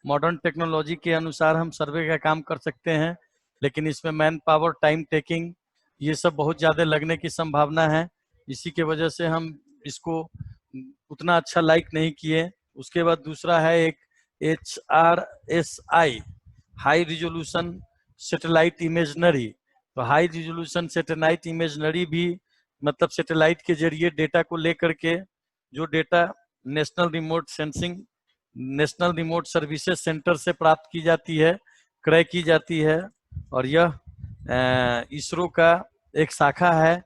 Modern technology के अनुसार हम सर्वे का काम कर सकते हैं, लेकिन इसमें मैन पावर, टाइम टेकिंग, ये सब बहुत ज़्यादा लगने की संभावना है। इसी के वजह से हम इसको उतना अच्छा लाइक नहीं किए। उसके बाद दूसरा है एक HRSI, high resolution satellite imaginary. तो हाई रिजोल्यूशन सैटेलाइट इमेजनरी भी मतलब सैटेलाइट के जरिए डेटा को लेकर के, जो data national remote sensing, national remote services centre से प्राप्त की जाती है, क्रय की जाती है, और यह इसरो का एक शाखा है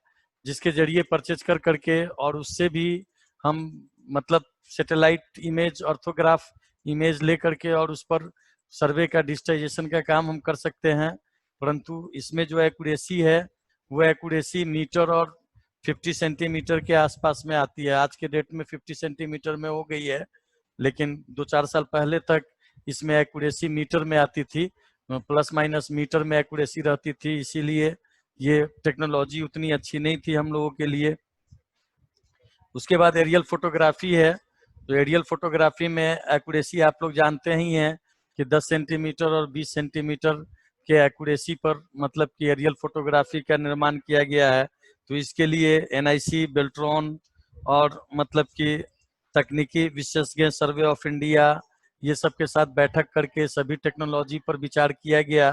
जिसके जरिए परचेज कर करके और उससे भी हम मतलब सैटेलाइट इमेज, ऑर्थोग्राफ इमेज ले करके और उस पर सर्वे का डिजिटाइजेशन का काम हम कर सकते हैं। परंतु इसमें जो एक्यूरेसी है वो एक्यूरेसी मीटर और 50 सेंटीमीटर के आसपास में आती है। आज के डेट में 50 सेंटीमीटर में हो गई है, लेकिन 2-4 साल पहले तक इसमें एक्यूरेसी मीटर में आती थी, प्लस माइनस मीटर में एक्यूरेसी रहती थी। इसीलिए ये टेक्नोलॉजी उतनी अच्छी नहीं थी हम लोगों के लिए। उसके बाद एरियल फोटोग्राफी है। तो एरियल फोटोग्राफी में एक्यूरेसी आप लोग जानते ही हैं कि 10 सेंटीमीटर और 20 सेंटीमीटर के एक्यूरेसी पर मतलब कि एरियल फोटोग्राफी का निर्माण किया गया है। तो इसके लिए NIC, बेल्ट्रॉन और मतलब कि तकनीकी विशेषज्ञ सर्वे ऑफ इंडिया, ये सब के साथ बैठक करके सभी टेक्नोलॉजी पर विचार किया गया।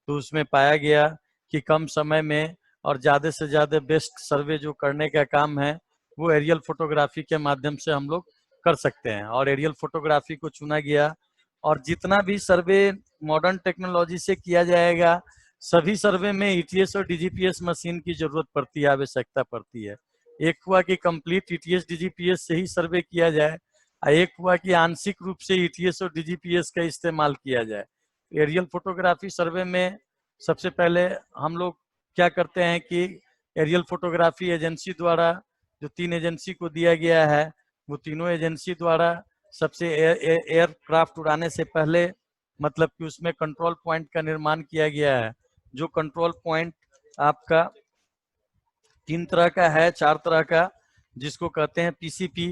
तो उसमें पाया गया कि कम समय में और ज़्यादा से ज़्यादा बेस्ट सर्वे जो करने का काम है वो एरियल फोटोग्राफी के माध्यम से हम लोग कर सकते हैं, और एरियल फोटोग्राफी को चुना गया। और जितना भी सर्वे मॉडर्न टेक्नोलॉजी से किया जाएगा, सभी सर्वे में ETS और DGPS मशीन की जरूरत पड़ती है, आवश्यकता पड़ती है। एक हुआ कि कंप्लीट ETS DGPS से ही सर्वे किया जाए, एक हुआ कि आंशिक रूप से ETS और DGPS का इस्तेमाल किया जाए। एरियल फोटोग्राफी सर्वे में सबसे पहले हम लोग क्या करते हैं कि एरियल फोटोग्राफी एजेंसी द्वारा, जो 3 एजेंसी को दिया गया है, वो तीनों एजेंसी द्वारा सबसे एयरक्राफ्ट उड़ाने से पहले मतलब कि उसमें कंट्रोल पॉइंट का निर्माण किया गया है। जो कंट्रोल पॉइंट आपका 3 तरह का है, 4 तरह का, जिसको कहते हैं PCP,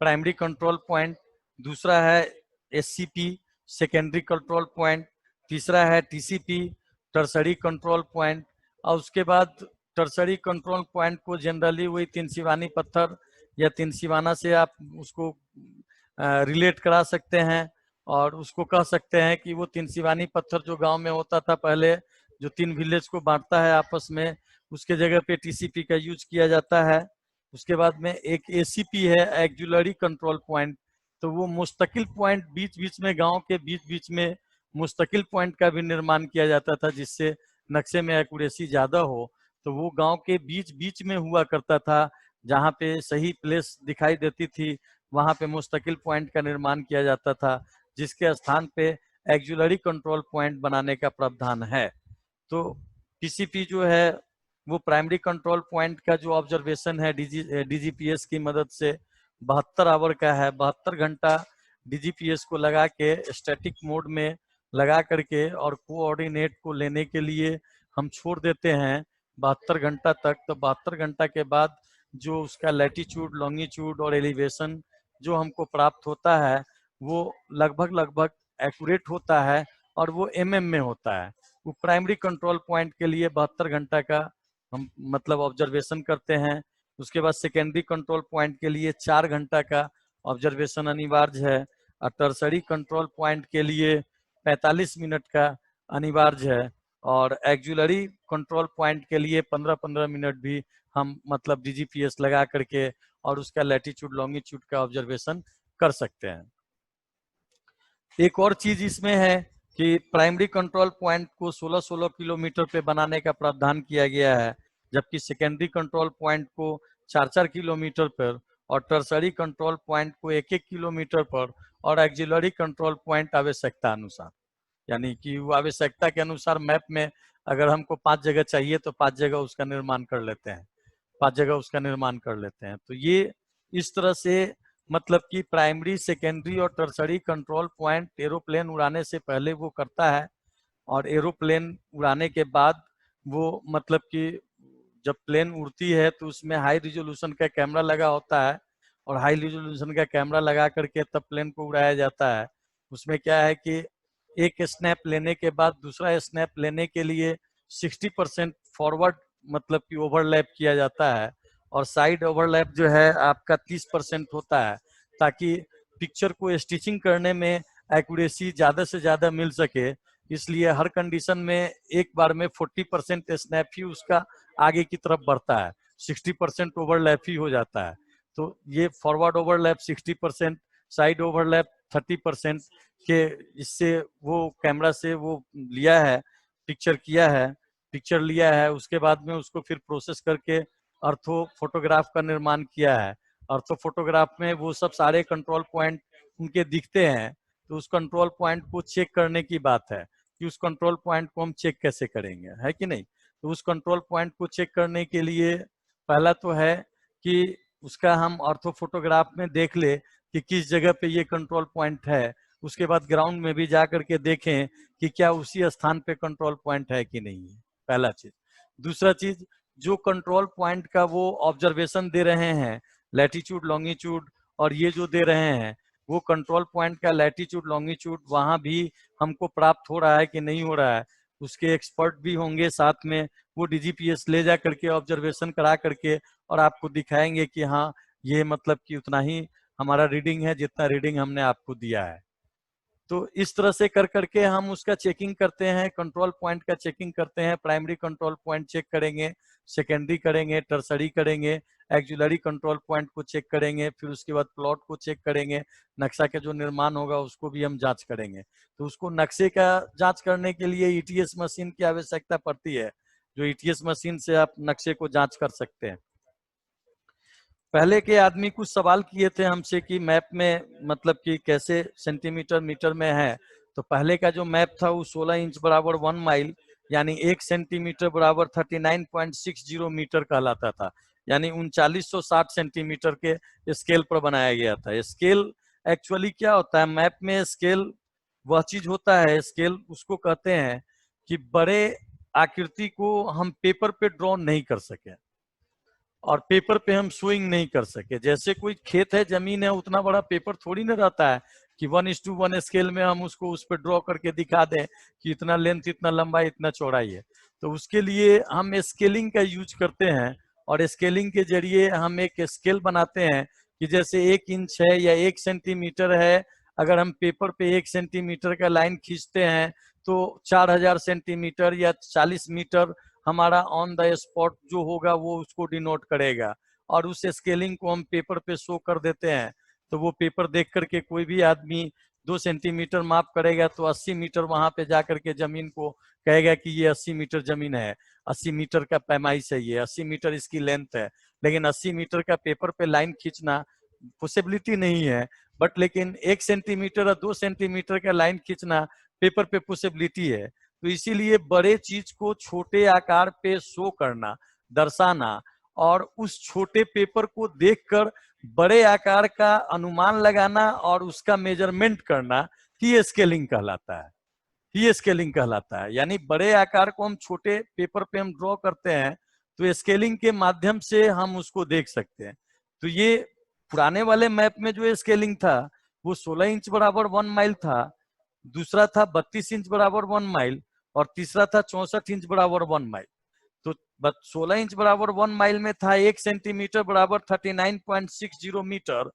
प्राइमरी कंट्रोल पॉइंट, दूसरा है SCP, सेकेंडरी कंट्रोल पॉइंट, तीसरा है TCP, टर्सरी कंट्रोल पॉइंट। और उसके बाद टर्सरी कंट्रोल पॉइंट को जनरली वही 3 सिवानी पत्थर या 3 सिवाना से आप उसको रिलेट करा सकते हैं, और उसको कह सकते हैं कि वो 3 सिवानी पत्थर जो गांव में होता था पहले, जो 3 विलेज को बांटता है आपस में, उसके जगह पे TCP का यूज किया जाता है। उसके बाद में एक ACP है, एक्जुलरी कंट्रोल पॉइंट। तो वो मुस्तकिल पॉइंट बीच बीच में, गांव के बीच बीच में मुस्तकिल पॉइंट का भी निर्माण किया जाता था, जिससे नक्शे में एक्यूरेसी ज़्यादा हो। तो वो गांव के बीच बीच में हुआ करता था, जहाँ पे सही प्लेस दिखाई देती थी वहाँ पे मुस्तकिल पॉइंट का निर्माण किया जाता था, जिसके स्थान पे एक्जुलरी कंट्रोल पॉइंट बनाने का प्रावधान है। तो TCP जो है वो प्राइमरी कंट्रोल पॉइंट का जो ऑब्जर्वेशन है DGPS की मदद से 72 आवर का है। 72 घंटा DGPS को लगा के स्टैटिक मोड में लगा करके और कोऑर्डिनेट को लेने के लिए हम छोड़ देते हैं 72 घंटा तक। तो 72 घंटा के बाद जो उसका लैटिट्यूड, लॉन्गिट्यूड और एलिवेशन जो हमको प्राप्त होता है वो लगभग एक्यूरेट होता है, और वो में होता है। वो प्राइमरी कंट्रोल पॉइंट के लिए 72 घंटा का हम मतलब ऑब्जर्वेशन करते हैं। उसके बाद सेकेंडरी कंट्रोल पॉइंट के लिए 4 घंटा का ऑब्जर्वेशन अनिवार्य है, और टर्सरी कंट्रोल पॉइंट के लिए 45 मिनट का अनिवार्य है, और एक्जुलरी कंट्रोल पॉइंट के लिए 15-15 मिनट भी हम मतलब DGPS लगा करके और उसका लैटिट्यूड, लॉन्गिट्यूड का ऑब्जर्वेशन कर सकते हैं। एक और चीज इसमें है कि प्राइमरी कंट्रोल पॉइंट को 16-16 किलोमीटर पे बनाने का प्रावधान किया गया है, जबकि सेकेंडरी कंट्रोल पॉइंट को 4-4 किलोमीटर पर, और टर्सरी कंट्रोल पॉइंट को 1-1 किलोमीटर पर, और एक्सिलरी कंट्रोल पॉइंट आवश्यकता अनुसार, यानी कि वो आवश्यकता के अनुसार मैप में अगर हमको 5 जगह चाहिए तो 5 जगह उसका निर्माण कर लेते हैं, 5 जगह उसका निर्माण कर लेते हैं। तो ये इस तरह से मतलब कि प्राइमरी, सेकेंडरी और टर्सरी कंट्रोल पॉइंट एरोप्लेन उड़ाने से पहले वो करता है, और एरोप्लेन उड़ाने के बाद वो मतलब कि जब प्लेन उड़ती है तो उसमें हाई रिजोल्यूशन का कैमरा लगा होता है, और हाई रिजोल्यूशन का कैमरा लगा करके तब प्लेन को उड़ाया जाता है। उसमें क्या है कि एक स्नैप लेने के बाद दूसरा स्नैप लेने के लिए 60% फॉरवर्ड मतलब कि ओवरलैप किया जाता है, और साइड ओवरलैप जो है आपका 30% होता है, ताकि पिक्चर को स्टिचिंग करने में एक्यूरेसी ज़्यादा से ज़्यादा मिल सके। इसलिए हर कंडीशन में एक बार में 40% स्नैप ही उसका आगे की तरफ बढ़ता है, 60% ओवरलैप ही हो जाता है। तो ये फॉरवर्ड ओवरलैप 60%, साइड ओवरलैप 30% के इससे वो कैमरा से वो लिया है, पिक्चर किया है, पिक्चर लिया है, उसके बाद में उसको फिर प्रोसेस करके अर्थो फोटोग्राफ का निर्माण किया है। अर्थो फोटोग्राफ में वो सब सारे कंट्रोल पॉइंट उनके दिखते हैं, तो उस कंट्रोल पॉइंट को चेक करने की बात है कि उस कंट्रोल पॉइंट को हम चेक कैसे करेंगे, है कि नहीं। तो उस कंट्रोल पॉइंट को चेक करने के लिए पहला तो है कि उसका हम ऑर्थो फोटोग्राफ में देख ले कि किस जगह पे ये कंट्रोल पॉइंट है। उसके बाद ग्राउंड में भी जा करके देखें कि क्या उसी स्थान पे कंट्रोल पॉइंट है कि नहीं है, पहला चीज। दूसरा चीज, जो कंट्रोल पॉइंट का वो ऑब्जर्वेशन दे रहे हैं, लैटिट्यूड लॉन्गिट्यूड और ये जो दे रहे हैं, वो कंट्रोल पॉइंट का लैटिट्यूड लॉन्गिट्यूड वहां भी हमको प्राप्त हो रहा है कि नहीं हो रहा है। उसके एक्सपर्ट भी होंगे साथ में, वो डीजीपीएस ले जा करके ऑब्जर्वेशन करा करके और आपको दिखाएंगे कि हाँ ये मतलब कि उतना ही हमारा रीडिंग है जितना रीडिंग हमने आपको दिया है। तो इस तरह से कर करके हम उसका चेकिंग करते हैं, कंट्रोल पॉइंट का चेकिंग करते हैं। प्राइमरी कंट्रोल पॉइंट चेक करेंगे, सेकेंडरी करेंगे, टर्सरी करेंगे, एक्जुलरी कंट्रोल पॉइंट को चेक करेंगे, फिर उसके बाद प्लॉट को चेक करेंगे, नक्शा का जो निर्माण होगा उसको भी हम जांच करेंगे। तो उसको नक्शे का जांच करने के लिए ईटीएस मशीन की आवश्यकता पड़ती है, जो ईटीएस मशीन से आप नक्शे को जांच कर सकते हैं। पहले के आदमी कुछ सवाल किए थे हमसे कि मैप में मतलब कि कैसे सेंटीमीटर मीटर में है। तो पहले का जो मैप था वो 16 इंच बराबर 1 माइल, यानी 1 सेंटीमीटर बराबर 39.60 मीटर कहलाता था, यानी 3960 सेंटीमीटर के स्केल पर बनाया गया था। स्केल एक्चुअली क्या होता है, मैप में स्केल वह चीज होता है, स्केल उसको कहते हैं कि बड़े आकृति को हम पेपर पे ड्रॉ नहीं कर सके और पेपर पे हम शोइंग नहीं कर सके। जैसे कोई खेत है, जमीन है, उतना बड़ा पेपर थोड़ी ना रहता है कि 1:1 स्केल में हम उसको उस पर ड्रॉ करके दिखा दें कि इतना लेंथ, इतना लंबाई, इतना चौड़ाई है। तो उसके लिए हम स्केलिंग का यूज करते हैं, और स्केलिंग के जरिए हम एक स्केल बनाते हैं कि जैसे 1 इंच है या 1 सेंटीमीटर है, अगर हम पेपर पे 1 सेंटीमीटर का लाइन खींचते हैं तो 4000 सेंटीमीटर या 40 मीटर हमारा ऑन द स्पॉट जो होगा वो उसको डिनोट करेगा, और उस स्केलिंग को हम पेपर पे शो कर देते हैं। तो वो पेपर देख करके कोई भी आदमी 2 सेंटीमीटर माप करेगा तो 80 मीटर वहां पे जा करके जमीन को कहेगा कि ये 80 मीटर जमीन है, 80 मीटर का पैमाइश है, ये 80 मीटर इसकी लेंथ है। लेकिन 80 मीटर का पेपर पे लाइन खींचना पॉसिबिलिटी नहीं है, बट लेकिन 1 सेंटीमीटर और 2 सेंटीमीटर का लाइन खींचना पेपर पे पॉसिबिलिटी है। तो इसीलिए बड़े चीज को छोटे आकार पे शो करना, दर्शाना, और उस छोटे पेपर को देखकर बड़े आकार का अनुमान लगाना और उसका मेजरमेंट करना ही स्केलिंग कहलाता है, ही स्केलिंग कहलाता है। यानी बड़े आकार को हम छोटे पेपर पे हम ड्रॉ करते हैं, तो स्केलिंग के माध्यम से हम उसको देख सकते हैं। तो ये पुराने वाले मैप में जो स्केलिंग था वो 16 इंच बराबर 1 माइल था, दूसरा था 32 इंच बराबर 1 माइल, और तीसरा था 64 इंच बराबर 1 माइल। तो 16 इंच बराबर 1 माइल में था 1 सेंटीमीटर बराबर 39.60 मीटर।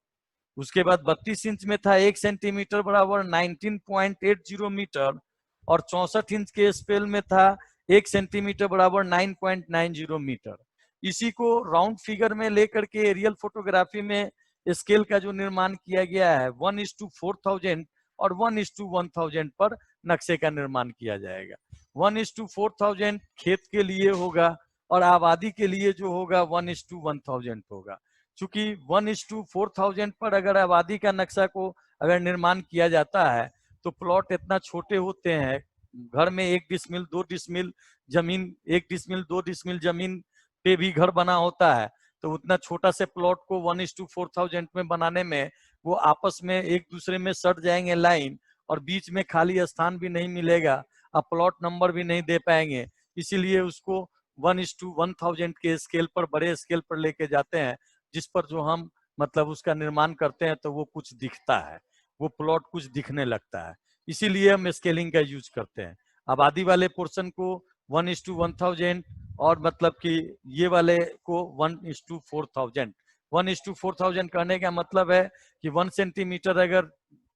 उसके बाद 32 इंच में था 1 सेंटीमीटर बराबर 19.80 मीटर, और 64 इंच के स्पेल में था 1 सेंटीमीटर बराबर 9.90 मीटर। इसी को राउंड फिगर में लेकर के एरियल फोटोग्राफी में स्केल का जो निर्माण किया गया है 1:4000 और 1:1000 पर नक्शे का निर्माण किया जाएगा। 1:4000 खेत के लिए होगा और आबादी के लिए जो होगा 1:1000 होगा। चूंकि 1:4000 पर अगर आबादी का नक्शा को अगर निर्माण किया जाता है तो प्लॉट इतना छोटे होते हैं, घर में 1 डिसमिल 2 डिसमिल जमीन, 1 डिसमिल 2 डिसमिल जमीन पे भी घर बना होता है। तो उतना छोटा से प्लॉट को 1:4000 में बनाने में वो आपस में एक दूसरे में सट जाएंगे लाइन, और बीच में खाली स्थान भी नहीं मिलेगा, अब प्लॉट नंबर भी नहीं दे पाएंगे। इसीलिए उसको 1:1000 के स्केल पर, बड़े स्केल पर लेके जाते हैं, जिस पर जो हम मतलब उसका निर्माण करते हैं तो वो कुछ दिखता है। वो प्लॉट कुछ दिखने लगता है, इसीलिए हम स्केलिंग का यूज करते हैं। आबादी वाले पोर्शन को 1:1000 और मतलब कि ये वाले को 1:4000। 1:4000 कहने का मतलब है कि 1 सेंटीमीटर अगर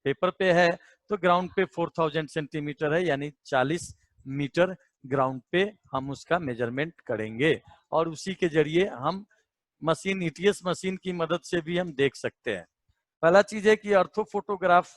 पेपर पे है तो ग्राउंड पे 4000 सेंटीमीटर है, यानी 40 मीटर ग्राउंड पे हम उसका मेजरमेंट करेंगे और उसी के जरिए हम मशीन ईटीएस मशीन की मदद से भी हम देख सकते हैं। पहला चीज है कि अर्थो फोटोग्राफ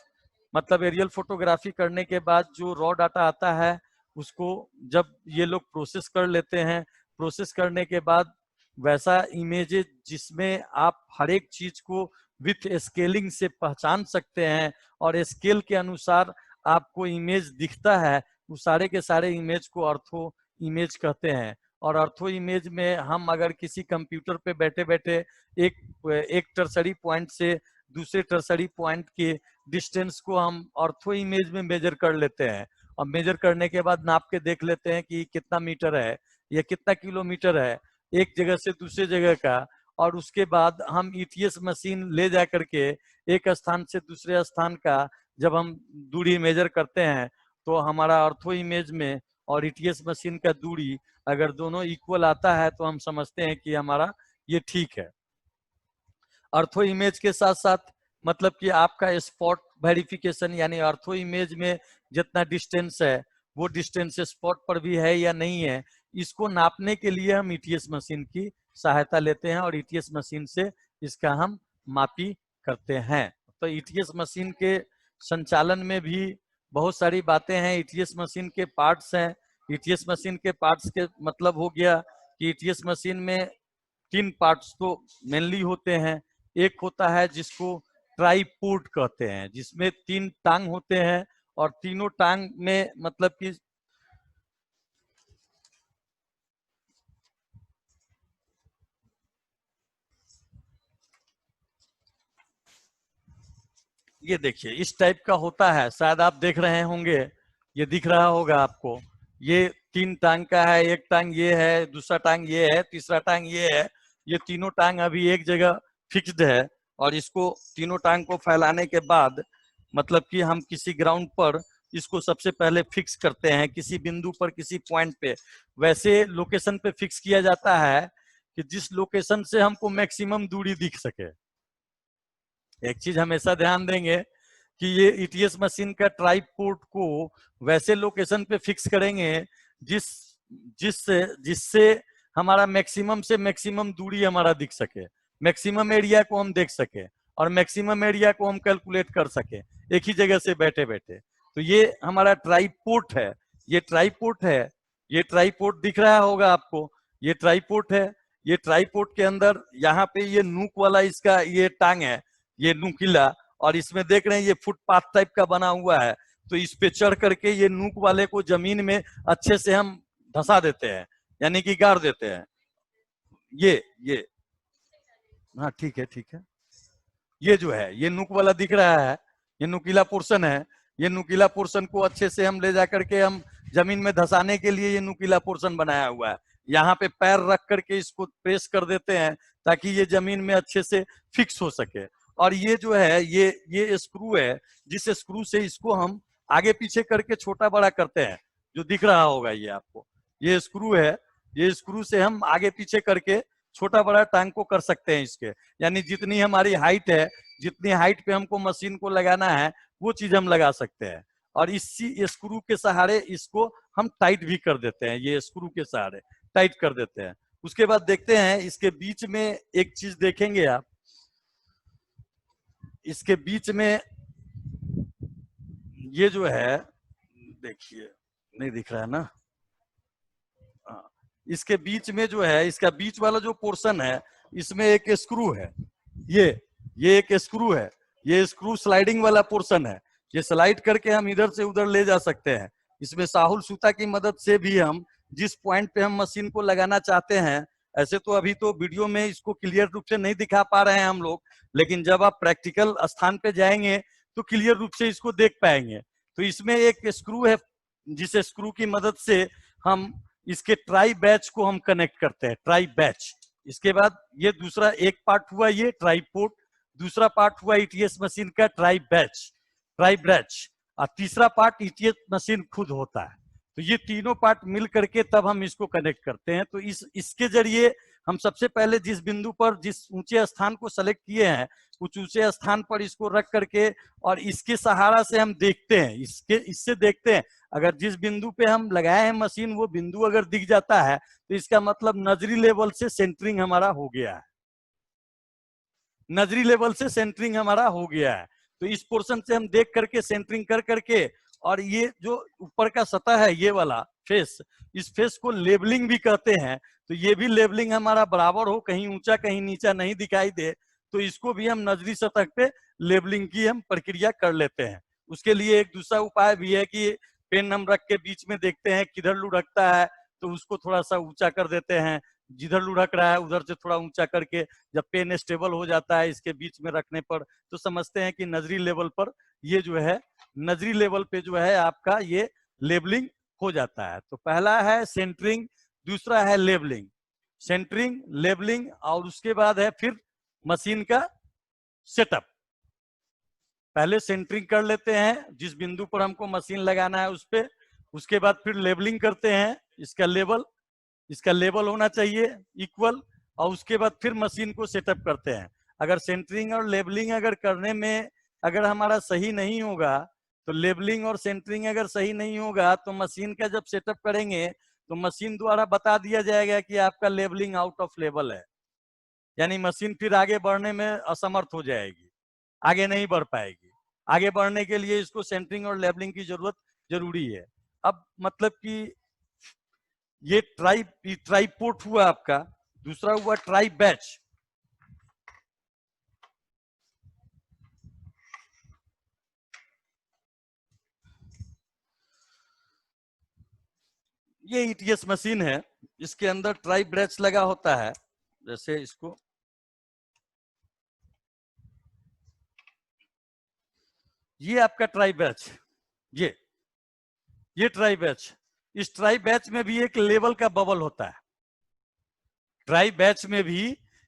मतलब एरियल फोटोग्राफी करने के बाद जो रॉ डाटा आता है उसको जब ये लोग प्रोसेस कर लेते हैं, प्रोसेस करने के बाद वैसा इमेजेस जिसमें आप हर एक चीज को विथ स्केलिंग से पहचान सकते हैं और स्केल के अनुसार आपको इमेज दिखता है, वो सारे के सारे इमेज को अर्थो इमेज कहते हैं। और अर्थो इमेज में हम अगर किसी कंप्यूटर पे बैठे बैठे एक टर्सरी पॉइंट से दूसरे टर्सरी पॉइंट के डिस्टेंस को हम ऑर्थो इमेज में मेजर कर लेते हैं और मेजर करने के बाद नाप के देख लेते हैं कि कितना मीटर है या कितना किलोमीटर है एक जगह से दूसरे जगह का। और उसके बाद हम ईटीएस मशीन ले जा करके एक स्थान से दूसरे स्थान का जब हम दूरी मेजर करते हैं तो हमारा ऑर्थो इमेज में और ईटीएस मशीन का दूरी अगर दोनों इक्वल आता है तो हम समझते हैं कि हमारा ये ठीक है। अर्थो इमेज के साथ साथ मतलब कि आपका स्पॉट वेरिफिकेशन यानी अर्थो इमेज में जितना डिस्टेंस है वो डिस्टेंस स्पॉट पर भी है या नहीं है, इसको नापने के लिए हम ईटीएस मशीन की सहायता लेते हैं और ईटीएस मशीन से इसका हम मापी करते हैं। तो ईटीएस मशीन के संचालन में भी बहुत सारी बातें हैं। ईटीएस मशीन के पार्ट्स हैं। ईटीएस मशीन के पार्ट्स के मतलब हो गया कि ईटीएस मशीन में 3 पार्ट्स तो मेनली होते हैं। एक होता है जिसको ट्राइपोर्ट कहते हैं, जिसमें 3 टांग होते हैं और तीनों टांग में मतलब कि ये देखिए इस टाइप का होता है, शायद आप देख रहे होंगे, ये दिख रहा होगा आपको। ये 3 टांग का है, एक टांग ये है, दूसरा टांग ये है, तीसरा टांग ये है। ये तीनों टांग अभी एक जगह फिक्स्ड है और इसको तीनों टांग को फैलाने के बाद मतलब कि हम किसी ग्राउंड पर इसको सबसे पहले फिक्स करते हैं किसी बिंदु पर, किसी पॉइंट पे। वैसे लोकेशन पे फिक्स किया जाता है कि जिस लोकेशन से हमको मैक्सिमम दूरी दिख सके। एक चीज हमेशा ध्यान देंगे कि ये ईटीएस मशीन का ट्राइपोर्ट को वैसे लोकेशन पे फिक्स करेंगे जिस जिससे जिससे हमारा मैक्सिमम से मैक्सिमम दूरी हमारा दिख सके, मैक्सिमम एरिया को हम देख सके और मैक्सिमम एरिया को हम कैलकुलेट कर सके एक ही जगह से बैठे बैठे। तो ये हमारा ट्राइपोर्ट है, ये ट्राइपोर्ट है, ये ट्राइपोर्ट दिख रहा होगा आपको, ये ट्राइपोर्ट है। ये ट्राइपोर्ट के अंदर यहाँ पे ये नूक वाला इसका ये टांग है, ये नुकीला, और इसमें देख रहे हैं ये फुटपाथ टाइप का बना हुआ है। तो इस पे चढ़ करके ये नूक वाले को जमीन में अच्छे से हम धंसा देते हैं, यानी कि गाड़ देते हैं। ये हाँ ठीक है ठीक है। ये जो है ये नुक वाला दिख रहा है, ये नुकीला पोर्शन है। ये नुकीला पोर्शन को अच्छे से हम ले जा करके हम जमीन में धंसाने के लिए ये नुकीला पोर्शन बनाया हुआ है। यहाँ पे पैर रख करके इसको प्रेस कर देते हैं ताकि ये जमीन में अच्छे से फिक्स हो सके। और ये जो है ये स्क्रू है, जिस स्क्रू से इसको हम आगे पीछे करके छोटा बड़ा करते हैं, जो दिख रहा होगा ये आपको, ये स्क्रू है। ये स्क्रू से हम आगे पीछे करके छोटा बड़ा टांग को कर सकते हैं इसके, यानी जितनी हमारी हाइट है, जितनी हाइट पे हमको मशीन को लगाना है वो चीज हम लगा सकते हैं। और इसी स्क्रू के सहारे इसको हम टाइट भी कर देते हैं, ये स्क्रू के सहारे टाइट कर देते हैं। उसके बाद देखते हैं इसके बीच में एक चीज देखेंगे आप, इसके बीच में ये जो है देखिए, नहीं दिख रहा है ना, इसके बीच में जो है, इसका बीच वाला जो पोर्शन है इसमें एक स्क्रू है। ये एक स्क्रू है, ये स्क्रू स्लाइडिंग वाला पोर्शन है। ये स्लाइड करके हम इधर से उधर ले जा सकते हैं। इसमें साहुल सूता की मदद से भी हम जिस पॉइंट पे हम मशीन को लगाना चाहते हैं, ऐसे तो अभी तो वीडियो में इसको क्लियर रूप से नहीं दिखा पा रहे हैं हम लोग, लेकिन जब आप प्रैक्टिकल स्थान पे जाएंगे तो क्लियर रूप से इसको देख पाएंगे। तो इसमें एक स्क्रू है जिस स्क्रू की मदद से हम इसके ट्राई बैच को हम कनेक्ट करते हैं, ट्राई बैच। इसके बाद ये दूसरा एक पार्ट हुआ ये ट्राईपोर्ट, दूसरा पार्ट हुआ ईटीएस मशीन का ट्राई बैच। ट्राई ब्रैच, और तीसरा पार्ट ईटीएस मशीन खुद होता है। तो ये तीनों पार्ट मिल करके तब हम इसको कनेक्ट करते हैं। तो इसके जरिए हम सबसे पहले जिस बिंदु पर जिस ऊंचे स्थान को सेलेक्ट किए हैं उस ऊंचे स्थान पर इसको रख करके और इसके सहारा से हम देखते हैं, इससे देखते हैं अगर जिस बिंदु पे हम लगाए हैं मशीन वो बिंदु अगर दिख जाता है तो इसका मतलब नजरी लेवल से सेंटरिंग हमारा हो गया है, नजरी लेवल से सेंटरिंग हमारा हो गया है। तो इस पोर्शन से हम देख करके सेंटरिंग कर करके, और ये जो ऊपर का सतह है ये वाला फेस, इस फेस को लेबलिंग भी कहते हैं। तो ये भी लेबलिंग हमारा बराबर हो, कहीं ऊंचा कहीं नीचा नहीं दिखाई दे, तो इसको भी हम नजरी सतह पे लेबलिंग की हम प्रक्रिया कर लेते हैं। उसके लिए एक दूसरा उपाय भी है कि पेन हम रख के बीच में देखते हैं किधर लुढ़कता है तो उसको थोड़ा सा ऊंचा कर देते हैं, जिधर लुढ़क रहा है उधर से थोड़ा ऊंचा करके, जब पेन स्टेबल हो जाता है इसके बीच में रखने पर तो समझते हैं कि नजरी लेवल पर ये जो है, नजरी लेवल पे जो है आपका ये लेबलिंग हो जाता है। तो पहला है सेंटरिंग, दूसरा है लेबलिंग, सेंटरिंग लेबलिंग, और उसके बाद है फिर मशीन का सेटअप। पहले सेंटरिंग कर लेते हैं जिस बिंदु पर हमको मशीन लगाना है उस पे, उसके बाद फिर लेबलिंग करते हैं, इसका लेवल होना चाहिए इक्वल, और उसके बाद फिर मशीन को सेटअप करते हैं। अगर सेंटरिंग और लेबलिंग अगर करने में अगर हमारा सही नहीं होगा तो लेबलिंग और सेंटरिंग अगर सही नहीं होगा तो मशीन का जब सेटअप करेंगे तो मशीन द्वारा बता दिया जाएगा कि आपका लेबलिंग आउट ऑफ लेवल है, यानी मशीन फिर आगे बढ़ने में असमर्थ हो जाएगी, आगे नहीं बढ़ पाएगी। आगे बढ़ने के लिए इसको सेंटरिंग और लेबलिंग की जरूरत जरूरी है। अब मतलब कि ये ट्राई पोर्ट हुआ आपका, दूसरा हुआ ट्राई बैच। ये ईटीएस मशीन है, इसके अंदर ट्राई ब्रैच लगा होता है। जैसे इसको ये आपका ट्राई बैच, ये ट्राई बैच, इस ट्राई बैच में भी एक लेवल का बबल होता है, ट्राई बैच में भी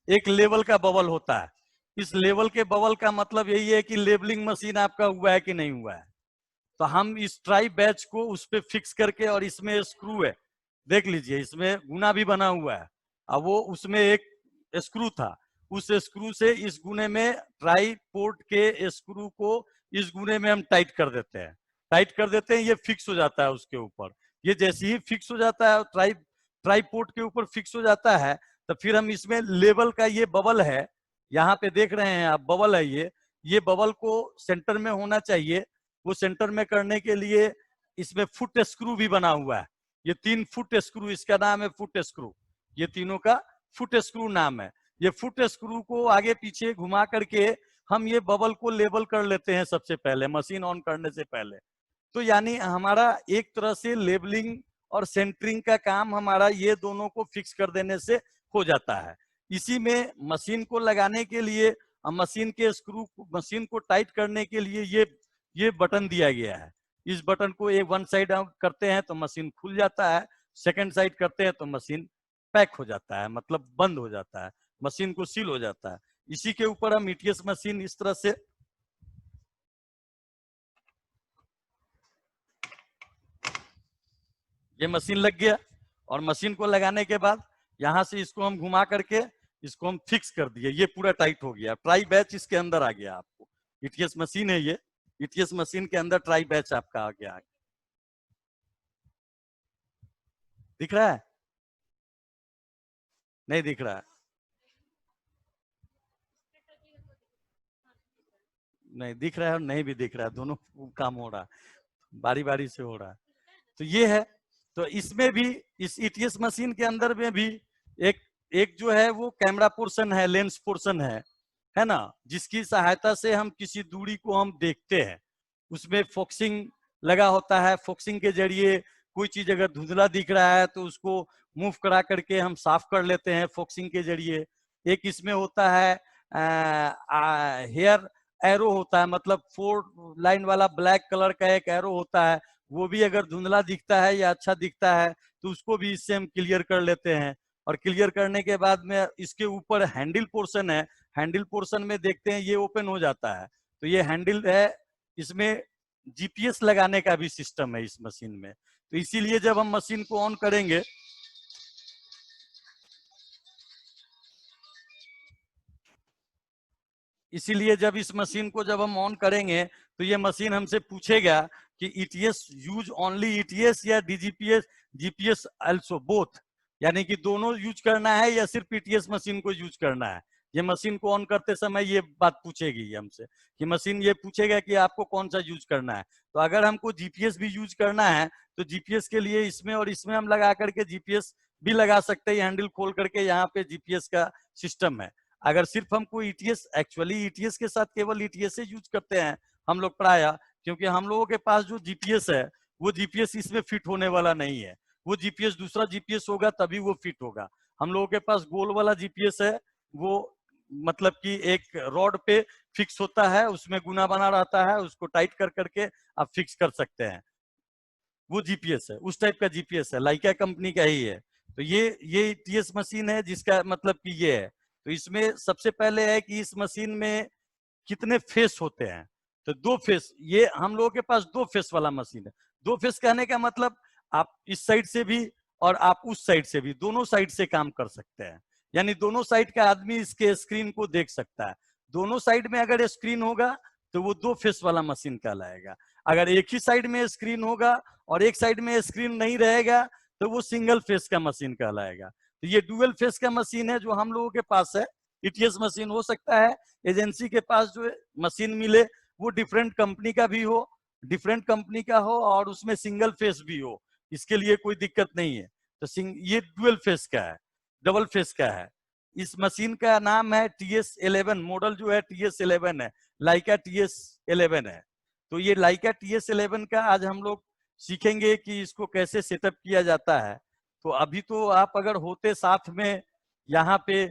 एक लेवल का बबल होता है। इस लेवल के बबल का मतलब यही है कि लेबलिंग मशीन आपका हुआ है कि नहीं हुआ है। तो हम इस ट्राई बैच को उस पर फिक्स करके, और इसमें स्क्रू है, देख लीजिए इसमें गुना भी बना हुआ है, अब वो उसमें एक स्क्रू था, उस स्क्रू से इस गुने में ट्राई पोर्ट के स्क्रू को इस गुने में हम टाइट कर देते हैं, ये फिक्स हो जाता है उसके ऊपर। ये जैसे ही फिक्स हो जाता है ट्राई पोर्ट के ऊपर फिक्स हो जाता है, तो फिर हम इसमें लेवल का ये बबल है, यहाँ पे देख रहे हैं आप बबल है, ये बबल को सेंटर में होना चाहिए। वो सेंटर में करने के लिए इसमें फुट स्क्रू भी बना हुआ है, ये 3 फुट स्क्रू, इसका नाम है फुट स्क्रू, ये तीनों का फुट स्क्रू नाम है। ये फुट स्क्रू को आगे पीछे घुमा करके हम ये बबल को लेबल कर लेते हैं सबसे पहले, मशीन ऑन करने से पहले। तो यानी हमारा एक तरह से लेबलिंग और सेंटरिंग का काम हमारा ये दोनों को फिक्स कर देने से हो जाता है। इसी में मशीन को लगाने के लिए, मशीन के स्क्रू, मशीन को टाइट करने के लिए ये बटन दिया गया है। इस बटन को एक वन साइड करते हैं तो मशीन खुल जाता है, सेकंड साइड करते हैं तो मशीन पैक हो जाता है, मतलब बंद हो जाता है, मशीन को सील हो जाता है। इसी के ऊपर हम ईटीएस मशीन इस तरह से, ये मशीन लग गया, और मशीन को लगाने के बाद यहां से इसको हम घुमा करके इसको हम फिक्स कर दिए, ये पूरा टाइट हो गया, ट्राई बैच इसके अंदर आ गया। आपको ईटीएस मशीन है ये, ईटीएस मशीन के अंदर ट्राई बैच आपका आ गया, दिख रहा है? नहीं दिख रहा है? नहीं दिख रहा है और नहीं भी दिख रहा है, दोनों काम हो रहा है, बारी बारी से हो रहा है। तो ये है, तो इसमें भी इस ईटीएस मशीन के अंदर में भी एक एक जो है वो कैमरा पोर्शन है, लेंस पोर्शन है ना, जिसकी सहायता से हम किसी दूरी को हम देखते हैं। उसमें फोकसिंग लगा होता है, फोकसिंग के जरिए कोई चीज अगर धुंधला दिख रहा है तो उसको मूव करा करके हम साफ कर लेते हैं फोकसिंग के जरिए। एक इसमें होता है हेयर एरो होता है, मतलब 4 लाइन वाला ब्लैक कलर का एक एरो होता है, वो भी अगर धुंधला दिखता है या अच्छा दिखता है तो उसको भी इससे हम क्लियर कर लेते हैं। और क्लियर करने के बाद में इसके ऊपर हैंडल पोर्शन है, हैंडल पोर्शन में देखते हैं ये ओपन हो जाता है, तो ये हैंडल है, इसमें जीपीएस लगाने का भी सिस्टम है इस मशीन में। तो इसीलिए जब हम मशीन को ऑन करेंगे, इसीलिए जब इस मशीन को जब हम ऑन करेंगे तो ये मशीन हमसे पूछेगा कि ईटीएस यूज ओनली ईटीएस या डीजीपीएस जीपीएस आल्सो बोथ, यानी कि दोनों यूज करना है या सिर्फ ईटीएस मशीन को यूज करना है। ये मशीन को ऑन करते समय ये बात पूछेगी हमसे कि मशीन ये पूछेगा कि आपको कौन सा यूज करना है। तो अगर हमको जीपीएस भी यूज करना है तो जीपीएस के लिए इसमें और इसमें हम लगा करके जीपीएस भी लगा सकते हैं। हैंडल खोल करके यहाँ पे जीपीएस का सिस्टम है। अगर सिर्फ हमको ईटीएस, एक्चुअली ईटीएस के साथ केवल ईटीएस से यूज करते हैं हम लोग प्राय, क्योंकि हम लोगों के पास जो जीपीएस है वो जीपीएस इसमें फिट होने वाला नहीं है। वो जीपीएस दूसरा जीपीएस होगा तभी वो फिट होगा। हम लोगों के पास गोल वाला जीपीएस है, वो मतलब कि एक रॉड पे फिक्स होता है, उसमें गुना बना रहता है, उसको टाइट कर करके आप फिक्स कर सकते हैं। वो जीपीएस है, उस टाइप का जीपीएस है, लाइका कंपनी का ही है। तो ये टीएस मशीन है जिसका मतलब कि ये है। तो इसमें सबसे पहले है कि इस मशीन में कितने फेस होते हैं। तो 2 फेस, ये हम लोगों के पास 2 फेस वाला मशीन है। 2 फेस कहने का मतलब आप इस साइड से भी और आप उस साइड से भी, दोनों साइड से काम कर सकते हैं। यानी दोनों साइड का आदमी इसके स्क्रीन को देख सकता है। दोनों साइड में अगर स्क्रीन होगा तो वो 2 फेस वाला मशीन कहलाएगा। अगर एक ही साइड में स्क्रीन होगा और एक साइड में स्क्रीन नहीं रहेगा तो वो सिंगल फेस का मशीन कहलाएगा। तो ये डुअल फेस का मशीन है जो हम लोगों के पास है। ईटीएस मशीन हो सकता है एजेंसी के पास जो मशीन मिले वो डिफरेंट कंपनी का भी हो, डिफरेंट कंपनी का हो और उसमें सिंगल फेस भी हो, इसके लिए कोई दिक्कत नहीं है। तो ये डुअल फेस का है, डबल फेस का है। इस मशीन का नाम है TS11, मॉडल जो है TS11 है, लाइका TS11 है। तो ये लाइका TS11 का आज हम लोग सीखेंगे कि इसको कैसे सेटअप किया जाता है। तो अभी तो आप अगर होते साथ में यहाँ पे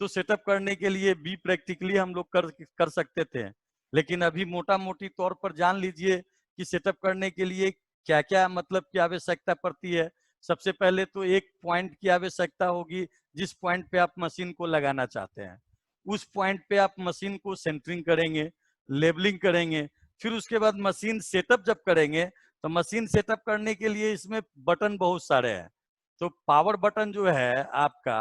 तो सेटअप करने के लिए भी प्रैक्टिकली हम लोग कर सकते थे, लेकिन अभी मोटा मोटी तौर पर जान लीजिए कि सेटअप करने के लिए क्या क्या मतलब की आवश्यकता पड़ती है। सबसे पहले तो एक पॉइंट की आवश्यकता होगी, जिस पॉइंट पे आप मशीन को लगाना चाहते हैं उस पॉइंट पे आप मशीन को सेंटरिंग करेंगे, लेबलिंग करेंगे। फिर उसके बाद मशीन सेटअप जब करेंगे तो मशीन सेटअप करने के लिए इसमें बटन बहुत सारे हैं। तो पावर बटन जो है आपका,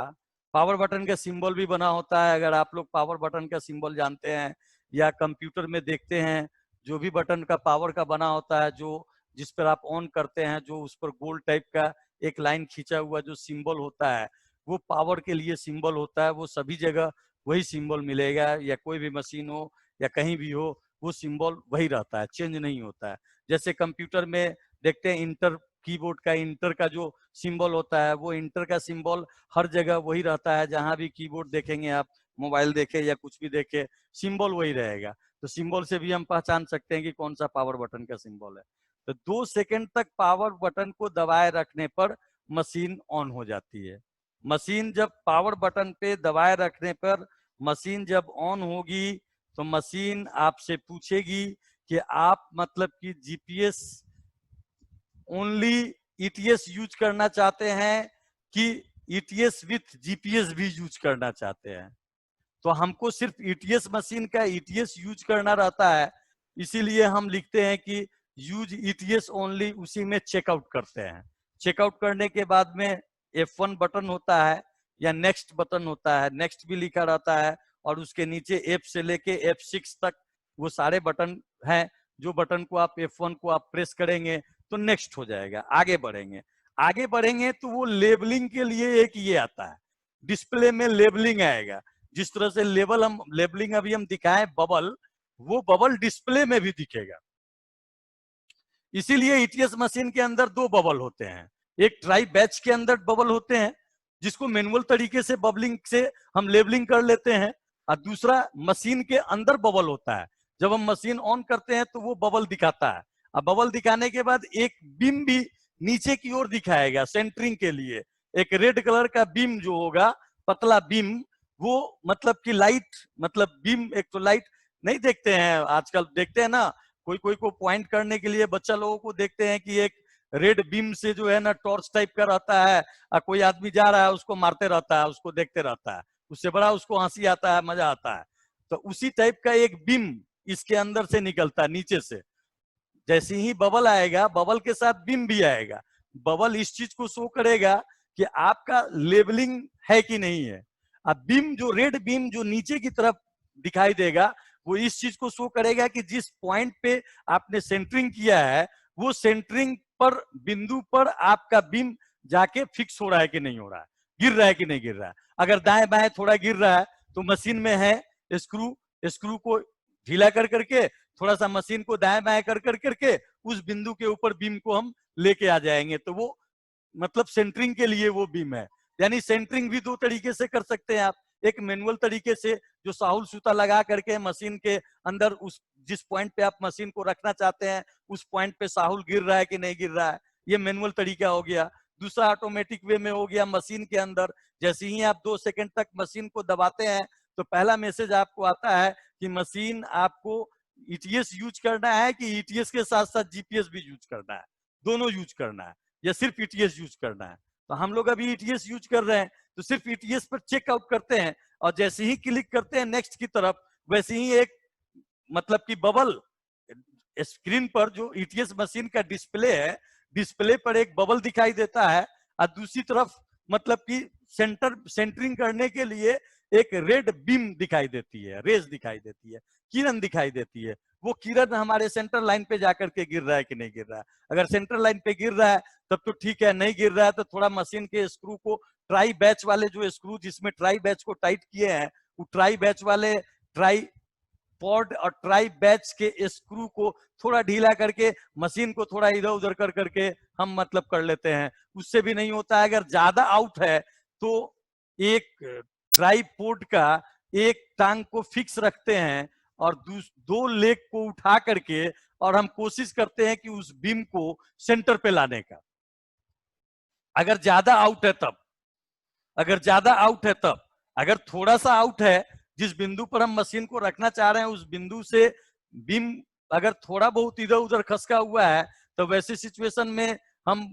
पावर बटन का सिंबल भी बना होता है। अगर आप लोग पावर बटन का सिंबल जानते हैं या कंप्यूटर में देखते हैं, जो भी बटन का पावर का बना होता है, जो जिस पर आप ऑन करते हैं, जो उस पर गोल टाइप का एक लाइन खींचा हुआ जो सिंबल होता है वो पावर के लिए सिंबल होता है। वो सभी जगह वही सिंबल मिलेगा, या कोई भी मशीन हो या कहीं भी हो वो सिंबल वही रहता है, चेंज नहीं होता है। जैसे कंप्यूटर में देखते हैं इंटर कीबोर्ड का, इंटर का जो सिंबल होता है वो इंटर का सिंबल हर जगह वही रहता है। जहां भी कीबोर्ड देखेंगे आप, मोबाइल देखे या कुछ भी देखे, सिंबल वही रहेगा। तो सिंबल से भी हम पहचान सकते हैं कि कौन सा पावर बटन का सिंबल है। तो 2 सेकंड तक पावर बटन को दबाए रखने पर मशीन ऑन हो जाती है। मशीन जब पावर बटन पे दबाए रखने पर मशीन जब ऑन होगी तो मशीन आपसे पूछेगी कि आप मतलब कि जीपीएस ओनली ईटीएस यूज करना चाहते हैं कि ईटीएस विथ जीपीएस भी यूज करना चाहते हैं। तो हमको सिर्फ ईटीएस मशीन का ईटीएस यूज करना रहता है, इसीलिए हम लिखते हैं कि यूज ईटीएस ओनली, उसी में चेकआउट करते हैं। चेकआउट करने के बाद में F1 बटन होता है या नेक्स्ट बटन होता है, नेक्स्ट भी लिखा रहता है, और उसके नीचे F से लेके F6 तक वो सारे बटन हैं। जो बटन को आप F1 को आप प्रेस करेंगे तो नेक्स्ट हो जाएगा, आगे बढ़ेंगे। आगे बढ़ेंगे तो वो लेबलिंग के लिए एक ये आता है, डिस्प्ले में लेबलिंग आएगा। जिस तरह से लेबलिंग अभी हम दिखाएं बबल, वो बबल डिस्प्ले में भी दिखेगा। इसीलिए ईटीएस मशीन के अंदर 2 बबल होते हैं। एक ट्राई बैच के अंदर बबल होते हैं जिसको मैनुअल तरीके से बबलिंग से हम लेबलिंग कर लेते हैं, और दूसरा मशीन के अंदर बबल होता है। जब हम मशीन ऑन करते हैं तो वो बबल दिखाता है, और बबल दिखाने के बाद एक बीम भी नीचे की ओर दिखाएगा सेंटरिंग के लिए। एक रेड कलर का बीम जो होगा, पतला बीम, वो मतलब कि लाइट, मतलब बीम, एक तो लाइट नहीं देखते हैं आजकल, देखते हैं ना कोई कोई को पॉइंट करने के लिए बच्चा लोगों को देखते हैं कि एक रेड बीम से जो है ना टॉर्च टाइप का रहता है, और कोई आदमी जा रहा है उसको मारते रहता है, उसको देखते रहता है, उससे बड़ा उसको हंसी आता है, मजा आता है। तो उसी टाइप का एक बीम इसके अंदर से निकलता है नीचे से, जैसे ही बबल आएगा, बबल के साथ बीम भी आएगा। बबल इस चीज को शो करेगा कि आपका लेबलिंग है कि नहीं है। अब बीम, जो रेड बीम जो नीचे की तरफ दिखाई देगा, वो इस चीज को शो करेगा कि जिस पॉइंट पे आपने सेंटरिंग किया है, वो सेंटरिंग पर, बिंदु पर आपका बीम जाके फिक्स हो रहा है कि नहीं हो रहा है, गिर रहा है कि नहीं गिर रहा है। अगर दाएं बाएं थोड़ा गिर रहा है तो मशीन में है स्क्रू, स्क्रू को ढीला कर करके, थोड़ा सा मशीन को दाएं बाएं कर करके उस बिंदु के ऊपर बीम को हम लेके आ जाएंगे, तो वो मतलब सेंटरिंग के लिए वो बीम है। यानी सेंटरिंग भी दो तरीके से कर सकते हैं आप। एक मैनुअल तरीके से, जो साहुल सूता लगा करके मशीन के अंदर उस जिस पॉइंट पे आप मशीन को रखना चाहते हैं, उस पॉइंट पे साहुल गिर रहा है कि नहीं गिर रहा है, ये मैनुअल तरीका हो गया। दूसरा ऑटोमेटिक वे में हो गया, मशीन के अंदर जैसे ही आप 2 सेकंड तक मशीन को दबाते हैं तो पहला मैसेज आपको आता है कि मशीन आपको ईटीएस यूज करना है कि ईटीएस के साथ साथ जीपीएस भी यूज करना है, दोनों यूज करना है या सिर्फ ईटीएस यूज करना है। तो हम लोग अभी ईटीएस यूज कर रहे हैं, तो सिर्फ ईटीएस पर चेकआउट करते हैं और जैसे ही क्लिक करते हैं नेक्स्ट की तरफ, वैसे ही एक मतलब कि बबल स्क्रीन पर, जो ईटीएस मशीन का डिस्प्ले है, डिस्प्ले पर एक बबल दिखाई देता है और दूसरी तरफ मतलब कि सेंटरिंग करने के लिए एक रेड बीम दिखाई देती है, रेज दिखाई देती है, किरण दिखाई देती है। वो किरण हमारे सेंटर लाइन पे जाकर के गिर रहा है कि नहीं गिर रहा है। अगर सेंटर लाइन पे गिर रहा है तब तो ठीक है, नहीं गिर रहा है तो थोड़ा मशीन के स्क्रू को, ट्राई बैच वाले जो स्क्रू जिसमें ट्राई बैच को टाइट किए हैं, वो ट्राई बैच वाले, ट्राई पॉड और ट्राई बैच के स्क्रू को थोड़ा ढीला करके मशीन को थोड़ा इधर उधर कर करके हम मतलब कर लेते हैं। उससे भी नहीं होता है। अगर ज्यादा आउट है तो एक ट्राई पोर्ट का एक टांग को फिक्स रखते हैं और दो लेग को उठा करके, और हम कोशिश करते हैं कि उस बीम को सेंटर पे लाने का। अगर ज्यादा आउट है तब, अगर ज्यादा आउट है तब, अगर थोड़ा सा आउट है, जिस बिंदु पर हम मशीन को रखना चाह रहे हैं उस बिंदु से बीम अगर थोड़ा बहुत इधर उधर खसका हुआ है, तो वैसे सिचुएशन में हम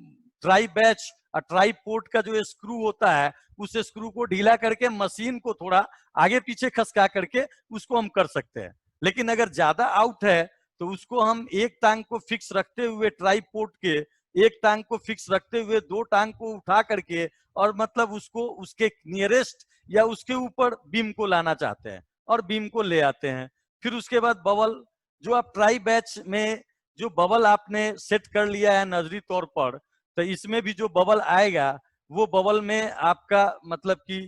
ट्राई बैच और ट्राई पोर्ट का जो स्क्रू होता है, उस स्क्रू को ढीला करके मशीन को थोड़ा आगे पीछे खसका करके उसको हम कर सकते हैं। लेकिन अगर ज्यादा आउट है तो उसको हम एक टांग को फिक्स रखते हुए, ट्राई पोर्ट के एक टांग को फिक्स रखते हुए, दो टांग को उठा करके और मतलब उसको उसके नियरेस्ट या उसके ऊपर बीम को लाना चाहते हैं और बीम को ले आते हैं। फिर उसके बाद बबल, जो आप ट्राई बैच में जो बबल आपने सेट कर लिया है नजरी तौर पर, तो इसमें भी जो बबल आएगा वो बबल में आपका मतलब कि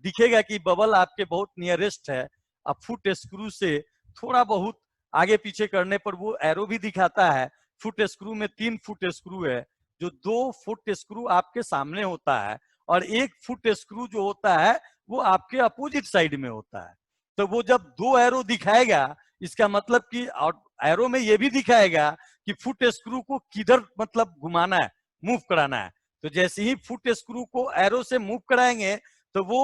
दिखेगा कि बबल आपके बहुत नियरेस्ट है। आप फुट स्क्रू से थोड़ा बहुत आगे पीछे करने पर वो एरो भी दिखाता है। फुट स्क्रू में 3 फुट स्क्रू है, जो 2 फुट स्क्रू आपके सामने होता है और 1 फुट स्क्रू जो होता है वो आपके अपोजिट साइड में होता है। तो वो जब 2 एरो दिखाएगा, इसका मतलब कि एरो में ये भी दिखाएगा कि फुट स्क्रू को किधर मतलब घुमाना है, मूव कराना है। तो जैसे ही फुट स्क्रू को एरो से मूव कराएंगे तो वो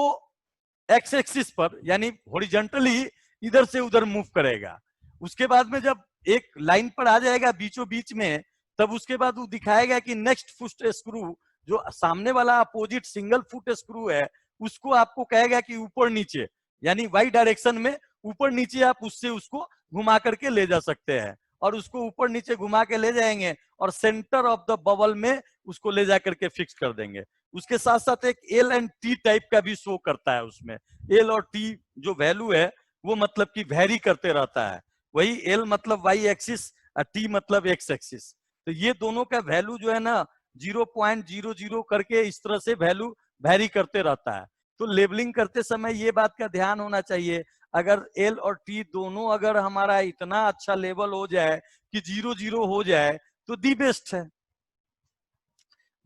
एक्स एक्सिस पर यानी हॉरिजॉन्टली इधर से उधर मूव करेगा। उसके बाद में जब एक लाइन पर आ जाएगा बीचों बीच में, तब उसके बाद वो दिखाएगा कि नेक्स्ट फुट स्क्रू, जो सामने वाला अपोजिट सिंगल फुट स्क्रू है, उसको आपको कहेगा कि ऊपर नीचे, यानी वाई डायरेक्शन में ऊपर नीचे आप उससे उसको घुमा करके ले जा सकते हैं। और उसको ऊपर नीचे घुमा के ले जाएंगे और सेंटर ऑफ द बबल में उसको ले जा करके फिक्स कर देंगे। उसके साथ साथ एक एल एंड टी टाइप का भी शो करता है। उसमें एल और टी जो वैल्यू है वो मतलब कि वेरी करते रहता है। वही एल मतलब वाई एक्सिस और टी मतलब एक्स एक्सिस। तो ये दोनों का वैल्यू जो है ना 0.00 करके इस तरह से वैल्यू वेरी करते रहता है। तो लेबलिंग करते समय ये बात का ध्यान होना चाहिए, अगर एल और टी दोनों अगर हमारा इतना अच्छा लेवल हो जाए कि 0-0 हो जाए तो दी बेस्ट है।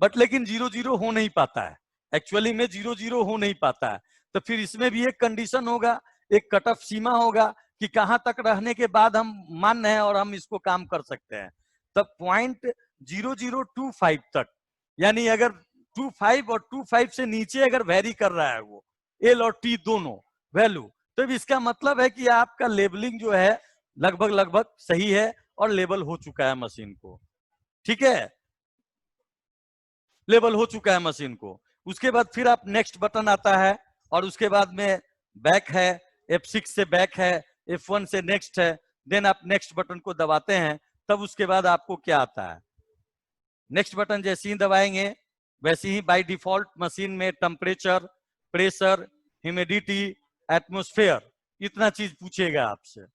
बट लेकिन 0-0 हो नहीं पाता है, एक्चुअली में 0-0 हो नहीं पाता है। तो फिर इसमें भी एक कंडीशन होगा, एक कट ऑफ सीमा होगा कि कहां तक रहने के बाद हम मान्य हैं और हम इसको काम कर सकते हैं। तब 0.0025 तक, यानी अगर 25 और 25 से नीचे अगर वेरी कर रहा है वो एल और टी दोनों वैल्यू, तो इसका मतलब है कि आपका लेबलिंग जो है लगभग लगभग सही है और लेबल हो चुका है मशीन को। ठीक है, लेबल हो चुका है मशीन को। उसके बाद फिर आप नेक्स्ट बटन आता है और उसके बाद में बैक है, F6 से बैक है, F1 से नेक्स्ट है। देन आप नेक्स्ट बटन को दबाते हैं तब उसके बाद आपको क्या आता है, नेक्स्ट बटन जैसे ही दबाएंगे वैसे ही बाय डिफॉल्ट मशीन में टेम्परेचर, प्रेशर, ह्यूमिडिटी, एटमॉस्फेयर इतना चीज पूछेगा आपसे।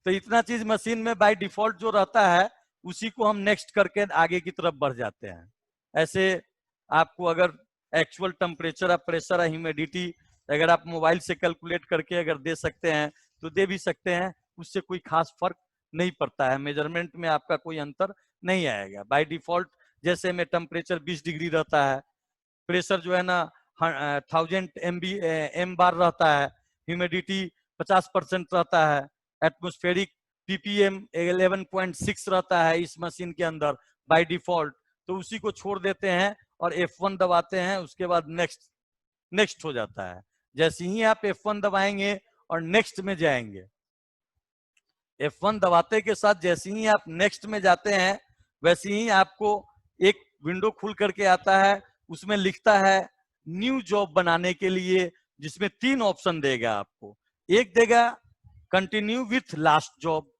तो इतना चीज मशीन में बाय डिफॉल्ट जो रहता है उसी को हम नेक्स्ट करके आगे की तरफ बढ़ जाते हैं। ऐसे आपको अगर एक्चुअल टेम्परेचर या प्रेशर या ह्यूमिडिटी अगर आप मोबाइल से कैलकुलेट करके अगर दे सकते हैं तो दे भी सकते हैं, उससे कोई खास फर्क नहीं पड़ता है, मेजरमेंट में आपका कोई अंतर नहीं आएगा। बाय डिफॉल्ट जैसे में टेम्परेचर 20 डिग्री रहता है, प्रेशर जो है ना 1000 एम बार रहता है, ह्यूमिडिटी 50% रहता है, एटमॉस्फेरिक पीपीएम 11.6 रहता है इस मशीन के अंदर बाय डिफॉल्ट। तो उसी को छोड़ देते हैं और F1 दबाते हैं, उसके बाद नेक्स्ट नेक्स्ट हो जाता है। जैसे ही आप F1 दबाएंगे और नेक्स्ट में जाएंगे, F1 दबाते के साथ जैसे ही आप नेक्स्ट में जाते हैं वैसे ही आपको एक विंडो खुल करके आता है, उसमें लिखता है न्यू जॉब बनाने के लिए, जिसमें 3 ऑप्शन देगा आपको। एक देगा कंटिन्यू विथ लास्ट जॉब,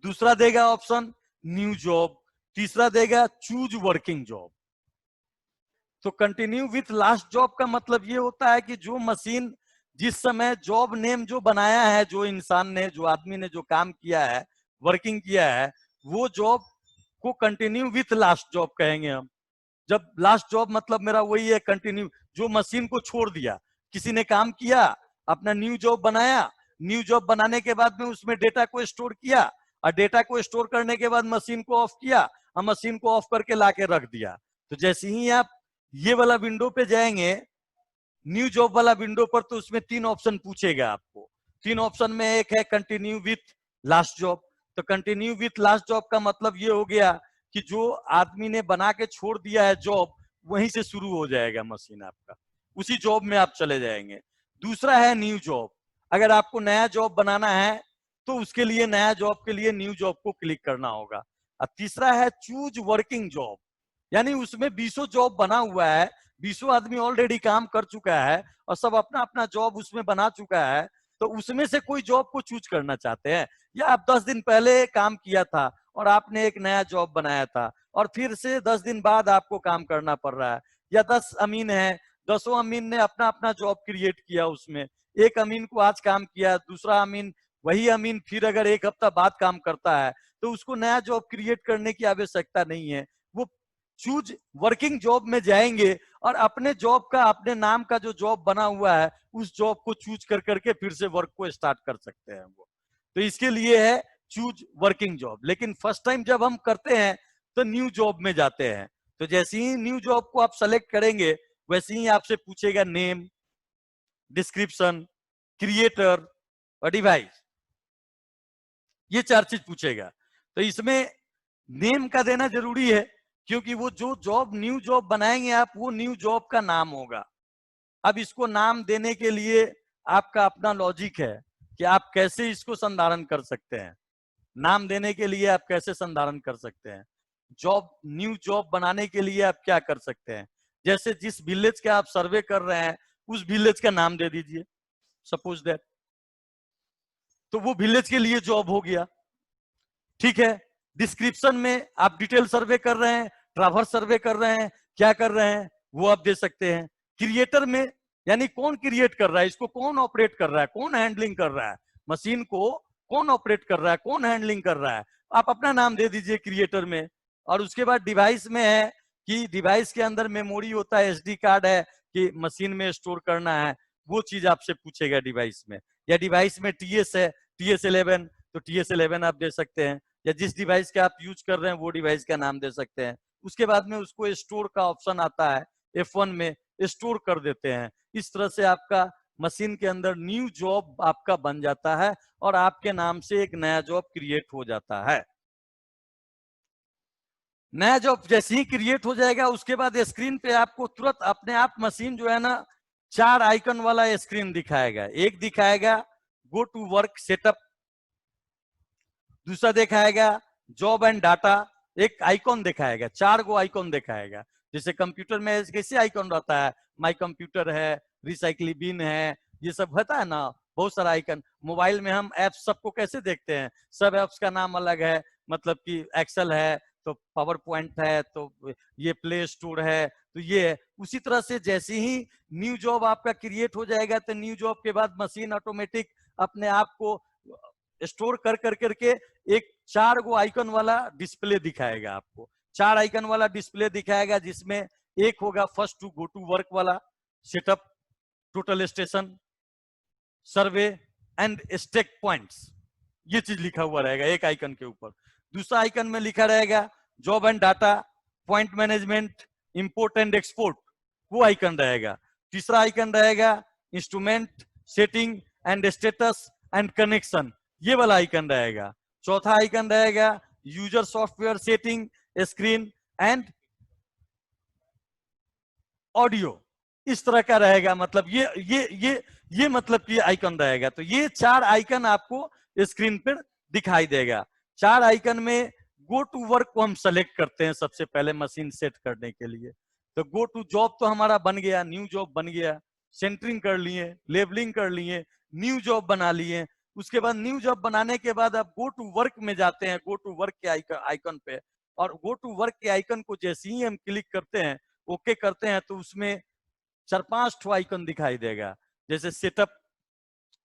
दूसरा देगा ऑप्शन न्यू जॉब, तीसरा देगा चूज वर्किंग जॉब। तो कंटिन्यू विथ लास्ट जॉब का मतलब ये होता है कि जो मशीन जिस समय जॉब नेम जो बनाया है, जो इंसान ने, जो आदमी ने जो काम किया है, वर्किंग किया है, वो जॉब को कंटिन्यू विथ लास्ट जॉब कहेंगे हम। जब लास्ट जॉब मतलब मेरा वही है कंटिन्यू, जो मशीन को छोड़ दिया, किसी ने काम किया, अपना न्यू जॉब बनाया, न्यू जॉब बनाने के बाद में उसमें डेटा को स्टोर किया, और डेटा को स्टोर करने के बाद मशीन को ऑफ किया और मशीन को ऑफ करके लाके रख दिया। तो जैसे ही आप ये वाला विंडो पे जाएंगे, न्यू जॉब वाला विंडो पर, तो उसमें 3 ऑप्शन पूछेगा आपको। 3 ऑप्शन में एक है कंटिन्यू विथ लास्ट जॉब। तो कंटिन्यू विथ लास्ट जॉब का मतलब ये हो गया कि जो आदमी ने बना के छोड़ दिया है जॉब, वहीं से शुरू हो जाएगा मशीन आपका, उसी जॉब में आप चले जाएंगे। दूसरा है न्यू जॉब, अगर आपको नया जॉब बनाना है तो उसके लिए नया जॉब के लिए न्यू जॉब को क्लिक करना होगा। और तीसरा है चूज वर्किंग जॉब, यानी उसमें 20 जॉब बना हुआ है, 20 आदमी ऑलरेडी काम कर चुका है और सब अपना अपना जॉब उसमें बना चुका है। तो उसमें से कोई जॉब को चूज करना चाहते हैं, या आप 10 दिन पहले काम किया था और आपने एक नया जॉब बनाया था और फिर से 10 दिन बाद आपको काम करना पड़ रहा है, या 10 अमीन है, 10 अमीन ने अपना अपना जॉब क्रिएट किया, उसमें एक अमीन को आज काम किया, दूसरा अमीन, वही अमीन फिर अगर एक हफ्ता बाद काम करता है तो उसको नया जॉब क्रिएट करने की आवश्यकता नहीं है। वो चूज वर्किंग जॉब में जाएंगे और अपने जॉब का, अपने नाम का जो जॉब बना हुआ है उस जॉब को चूज कर करके फिर से वर्क को स्टार्ट कर सकते हैं वो। तो इसके लिए है चूज वर्किंग जॉब। लेकिन फर्स्ट टाइम जब हम करते हैं तो न्यू जॉब में जाते हैं, तो जैसे ही न्यू जॉब को आप सेलेक्ट करेंगे वैसे ही आपसे पूछेगा नेम, डिस्क्रिप्शन, क्रिएटर और डिवाइस, ये 4 चीज पूछेगा। तो इसमें नेम का देना जरूरी है, क्योंकि वो जो जॉब न्यू जॉब बनाएंगे आप, वो न्यू जॉब का नाम होगा। अब इसको नाम देने के लिए आपका अपना लॉजिक है कि आप कैसे इसको संधारण कर सकते हैं। नाम देने के लिए आप कैसे संधारण कर सकते हैं, जॉब, न्यू जॉब बनाने के लिए आप क्या कर सकते हैं। जैसे जिस विलेज का आप सर्वे कर रहे हैं उस विलेज का नाम दे दीजिए, सपोज दैट, तो वो विलेज के लिए जॉब हो गया। ठीक है, डिस्क्रिप्शन में आप डिटेल सर्वे कर रहे हैं, ट्रावर्स सर्वे कर रहे हैं, क्या कर रहे हैं वो आप दे सकते हैं। क्रिएटर में यानी कौन क्रिएट कर रहा है, इसको कौन ऑपरेट कर रहा है, कौन हैंडलिंग कर रहा है, मशीन को कौन ऑपरेट कर रहा है, कौन हैंडलिंग कर रहा है, आप अपना नाम दे दीजिए क्रिएटर में। और उसके बाद डिवाइस में है कि डिवाइस के अंदर मेमोरी होता है, एसडी कार्ड है कि मशीन में स्टोर करना है, वो चीज आपसे पूछेगा डिवाइस में। या डिवाइस में टीएस है, TS11, तो TS11 आप दे सकते हैं, या जिस डिवाइस का आप यूज कर रहे हैं वो डिवाइस का नाम दे सकते हैं। उसके बाद में उसको स्टोर का ऑप्शन आता है, F1 में स्टोर कर देते हैं। इस तरह से आपका मशीन के अंदर न्यू जॉब आपका बन जाता है और आपके नाम से एक नया जॉब क्रिएट हो जाता है। नया जॉब जैसे ही क्रिएट हो जाएगा उसके बाद स्क्रीन पे आपको तुरंत अपने आप मशीन जो है ना 4 आइकन वाला स्क्रीन दिखाएगा। एक दिखाएगा गो टू वर्क सेटअप, दूसरा दिखाएगा जॉब एंड डाटा, एक आइकॉन दिखाएगा, 4 गो आइकॉन दिखाएगा। जैसे कंप्यूटर में कैसे आइकॉन रहता है, माई कंप्यूटर है, रिसाइकलिंग बिन है, ये सब होता है ना, बहुत सारा आइकन। मोबाइल में हम ऐप्स सबको कैसे देखते हैं, सब ऐप्स का नाम अलग है, मतलब कि एक्सेल है तो पावर पॉइंट है, तो ये प्ले स्टोर है, तो ये है। उसी तरह से जैसे ही न्यू जॉब आपका क्रिएट हो जाएगा तो न्यू जॉब के बाद मशीन ऑटोमेटिक अपने आप को स्टोर कर कर करके एक 4 गो आइकन वाला डिस्प्ले दिखाएगा आपको। 4 आइकन वाला डिस्प्ले दिखाएगा, जिसमें एक होगा first to go to work वाला, setup, total station, survey and stake points, ये चीज लिखा हुआ रहेगा एक आइकन के ऊपर। दूसरा आइकन में लिखा रहेगा job and data, point management, import and export, वो आइकन रहेगा। तीसरा आइकन रहेगा instrument, setting and status and connection, ये वाला आइकन रहेगा। चौथा आइकन रहेगा user software setting, screen and audio, इस तरह का रहेगा। मतलब ये मतलब कि आइकन रहेगा। तो ये 4 आइकन आपको स्क्रीन पर दिखाई देगा। 4 आइकन में गो टू वर्क को हम सेलेक्ट करते हैं सबसे पहले मशीन सेट करने के लिए। तो गो टू जॉब तो हमारा बन गया, न्यू जॉब बन गया, सेंटरिंग कर लिए, लेबलिंग कर लिए, न्यू जॉब बना लिए। उसके बाद न्यू जॉब बनाने के बाद आप गो टू वर्क में जाते हैं, गो टू वर्क के आइकन पे। और गो टू वर्क के आइकन को जैसे ही हम क्लिक करते हैं, ओके करते हैं, तो उसमें 4-5 ठो आइकन दिखाई देगा। जैसे सेटअप,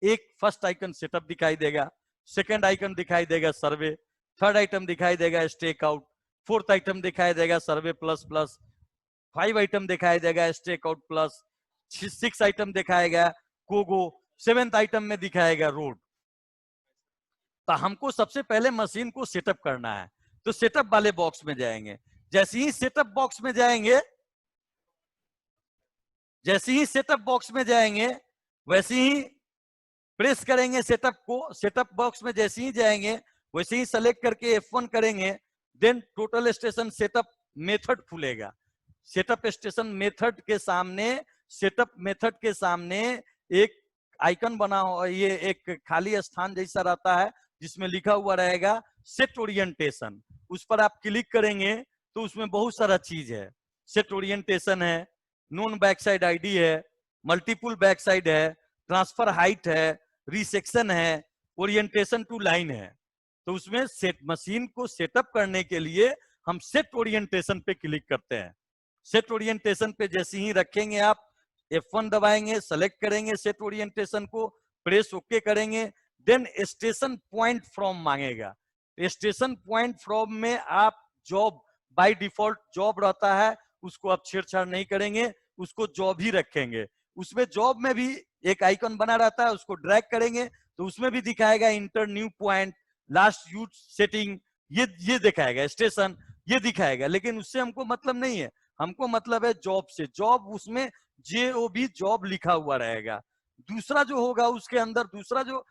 एक फर्स्ट आइकन सेटअप दिखाई देगा, सेकंड आइकन दिखाई देगा सर्वे, थर्ड आइटम दिखाई देगा स्टेक आउट, फोर्थ आइटम दिखाई देगा सर्वे प्लस प्लस, 5 आइटम दिखाई देगा स्टेक आउट प्लस, 6 आइटम दिखाएगा कोगो, 7th आइटम में दिखाएगा रोड। तो हमको सबसे पहले मशीन को सेटअप करना है, तो सेटअप वाले बॉक्स में जाएंगे। जैसे ही सेटअप बॉक्स में जाएंगे, जैसे ही सेटअप बॉक्स में जाएंगे, वैसे ही प्रेस करेंगे सेटअप को। सेटअप बॉक्स में जैसे ही जाएंगे, वैसे ही सेलेक्ट करके F1 करेंगे, then total station setup method खुलेगा। सेटअप स्टेशन मेथड के सामने, सेटअप मेथड के सामने एक आइकन बना हो, ये एक खाली स्थान जैसा रहता है जिसमें लिखा हुआ रहेगा सेट ओरिएंटेशन। उस पर आप क्लिक करेंगे तो उसमें बहुत सारा चीज है। सेट ओरिएंटेशन है, नॉन बैक साइड आईडी है, मल्टीपुल बैक साइड है, ट्रांसफर हाइट है, रिसेक्शन है, ओरिएंटेशन टू लाइन है। तो उसमें सेट मशीन को सेटअप करने के लिए हम सेट ओरिएंटेशन पे क्लिक करते हैं। सेट ओरिएंटेशन पे जैसे ही रखेंगे आप, F1 दबाएंगे, सेलेक्ट करेंगे सेट ओरिएंटेशन को, प्रेस ओके करेंगे, देन स्टेशन पॉइंट फ्रॉम मांगेगा। स्टेशन पॉइंट फ्रॉम में आप जॉब, बाय डिफॉल्ट जॉब रहता है, उसको आप छेड़छाड़ नहीं करेंगे, उसको जॉब ही रखेंगे। उसमें जॉब में भी एक आइकन बना रहता है, उसको ड्रैग करेंगे तो उसमें भी दिखाएगा inter new point, last use setting, ये दिखाएगा, स्टेशन ये दिखाएगा। लेकिन उससे हमको मतलब नहीं है, हमको मतलब है जॉब से। जॉब उसमें JOB जॉब लिखा हुआ रहेगा। दूसरा जो होगा उसके अंदर, दूसरा जो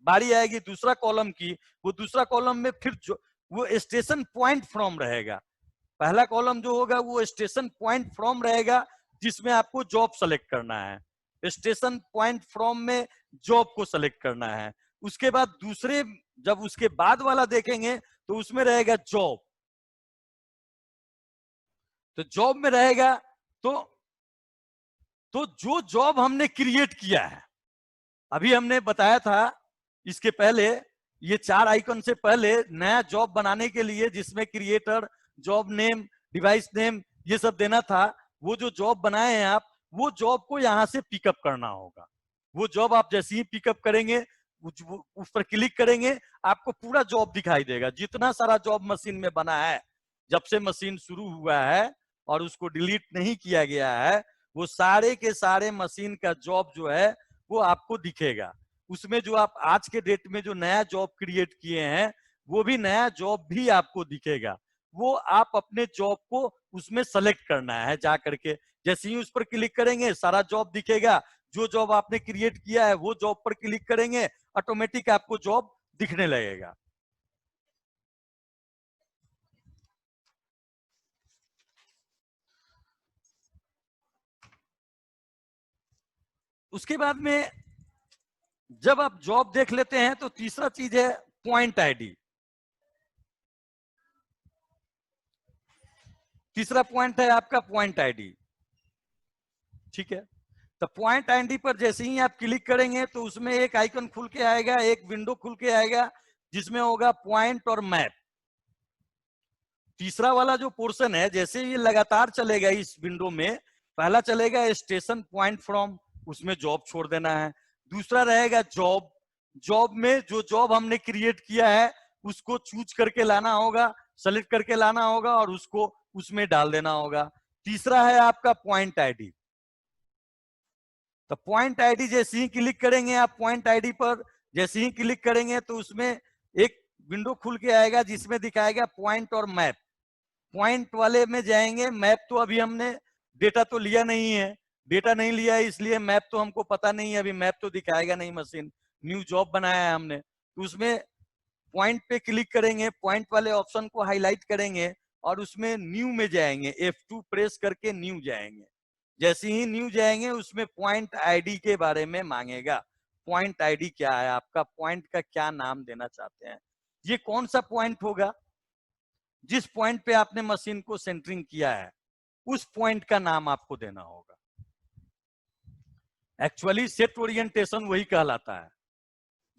बारी आएगी दूसरा कॉलम की, वो दूसरा कॉलम में फिर जो वो स्टेशन पॉइंट फ्रॉम रहेगा। पहला कॉलम जो होगा वो स्टेशन पॉइंट फ्रॉम रहेगा, जिसमें आपको जॉब सेलेक्ट करना है। स्टेशन पॉइंट फ्रॉम में जॉब को सेलेक्ट करना है। उसके बाद दूसरे, जब उसके बाद वाला देखेंगे तो उसमें रहेगा जॉब। तो जॉब में रहेगा तो जो जॉब हमने क्रिएट किया है, अभी हमने बताया था इसके पहले, ये 4 आइकन से पहले नया जॉब बनाने के लिए जिसमें creator, job name, device name, ये सब देना था, वो जो जॉब बनाए हैं आप, वो जॉब को यहां से पिकअप करना होगा। वो जॉब आप जैसे ही पिकअप करेंगे, उस पर क्लिक करेंगे, आपको पूरा जॉब दिखाई देगा। जितना सारा जॉब मशीन में बना है, जब से मशीन शुरू हुआ है और उसको डिलीट नहीं किया गया है, वो सारे के सारे मशीन का जॉब जो है वो आपको दिखेगा। उसमें जो आप आज के डेट में जो नया जॉब क्रिएट किए हैं, वो भी नया जॉब भी आपको दिखेगा। वो आप अपने जॉब को उसमें सेलेक्ट करना है जा करके। जैसे ही उस पर क्लिक करेंगे सारा जॉब दिखेगा। जो जॉब आपने क्रिएट किया है वो जॉब पर क्लिक करेंगे, ऑटोमेटिक आपको जॉब दिखने लगेगा। उसके बाद में जब आप जॉब देख लेते हैं तो तीसरा चीज है पॉइंट आईडी। तीसरा पॉइंट है आपका पॉइंट आईडी, ठीक है। तो पॉइंट आईडी पर जैसे ही आप क्लिक करेंगे तो उसमें एक आइकन खुल के आएगा, एक विंडो खुल के आएगा, जिसमें होगा पॉइंट और मैप। तीसरा वाला जो पोर्शन है, जैसे ये लगातार चलेगा इस विंडो में, पहला चलेगा स्टेशन पॉइंट फ्रॉम, उसमें जॉब छोड़ देना है। दूसरा रहेगा जॉब, जॉब में जो जॉब हमने क्रिएट किया है उसको चूज करके लाना होगा, सेलेक्ट करके लाना होगा और उसको उसमें डाल देना होगा। तीसरा है आपका पॉइंट आईडी। तो पॉइंट आईडी जैसे ही क्लिक करेंगे आप, पॉइंट आईडी पर जैसे ही क्लिक करेंगे तो उसमें एक विंडो खुल के आएगा जिसमें दिखाएगा पॉइंट और मैप। पॉइंट वाले में जाएंगे, मैप तो अभी हमने डेटा तो लिया नहीं है, डेटा नहीं लिया है इसलिए मैप तो हमको पता नहीं है, अभी मैप तो दिखाएगा नहीं मशीन, न्यू जॉब बनाया है हमने। तो उसमें पॉइंट पे क्लिक करेंगे, पॉइंट वाले ऑप्शन को हाईलाइट करेंगे और उसमें न्यू में जाएंगे, F2 प्रेस करके न्यू जाएंगे। जैसे ही न्यू जाएंगे उसमें पॉइंट आईडी के बारे में मांगेगा। पॉइंट आईडी क्या है आपका, पॉइंट का क्या नाम देना चाहते हैं, ये कौन सा पॉइंट होगा, जिस पॉइंट पे आपने मशीन को सेंटरिंग किया है उस पॉइंट का नाम आपको देना होगा। एक्चुअली सेट ओरिएंटेशन वही कहलाता है,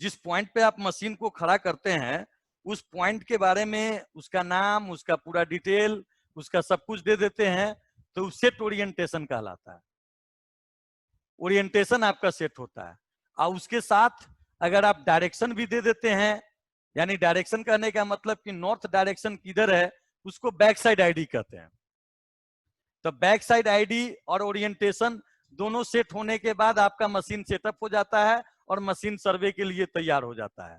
जिस पॉइंट पे आप मशीन को खड़ा करते हैं उस पॉइंट के बारे में उसका नाम, उसका पूरा डिटेल, उसका सब कुछ दे देते हैं तो सेट ओरिएंटेशन कहलाता है। ओरिएंटेशन आपका सेट होता है और उसके साथ अगर आप डायरेक्शन भी दे देते हैं, यानी डायरेक्शन कहने का मतलब कि नॉर्थ डायरेक्शन किधर है उसको बैक साइड आईडी कहते हैं। तो बैक साइड आईडी और ओरिएंटेशन दोनों सेट होने के बाद आपका मशीन सेटअप हो जाता है और मशीन सर्वे के लिए तैयार हो जाता है।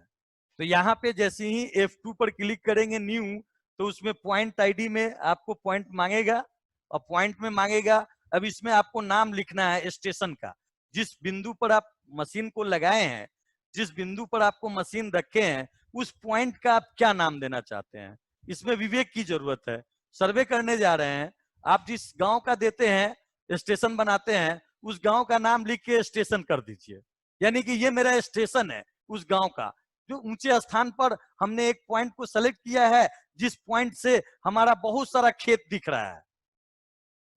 तो यहाँ पे जैसे ही F2 पर क्लिक करेंगे न्यू, तो उसमें पॉइंट आईडी में आपको पॉइंट मांगेगा और पॉइंट में मांगेगा, अब इसमें आपको नाम लिखना है स्टेशन का, जिस बिंदु पर आप मशीन को लगाए हैं, जिस बिंदु पर आपको मशीन रखे हैं उस पॉइंट का आप क्या नाम देना चाहते हैं। इसमें विवेक की जरूरत है। सर्वे करने जा रहे हैं, आप जिस गांव का देते हैं स्टेशन बनाते हैं उस गांव का नाम लिख के स्टेशन कर दीजिए, यानी कि ये मेरा स्टेशन है उस गांव का। जो ऊंचे स्थान पर हमने एक पॉइंट को सेलेक्ट किया है, जिस पॉइंट से हमारा बहुत सारा खेत दिख रहा है,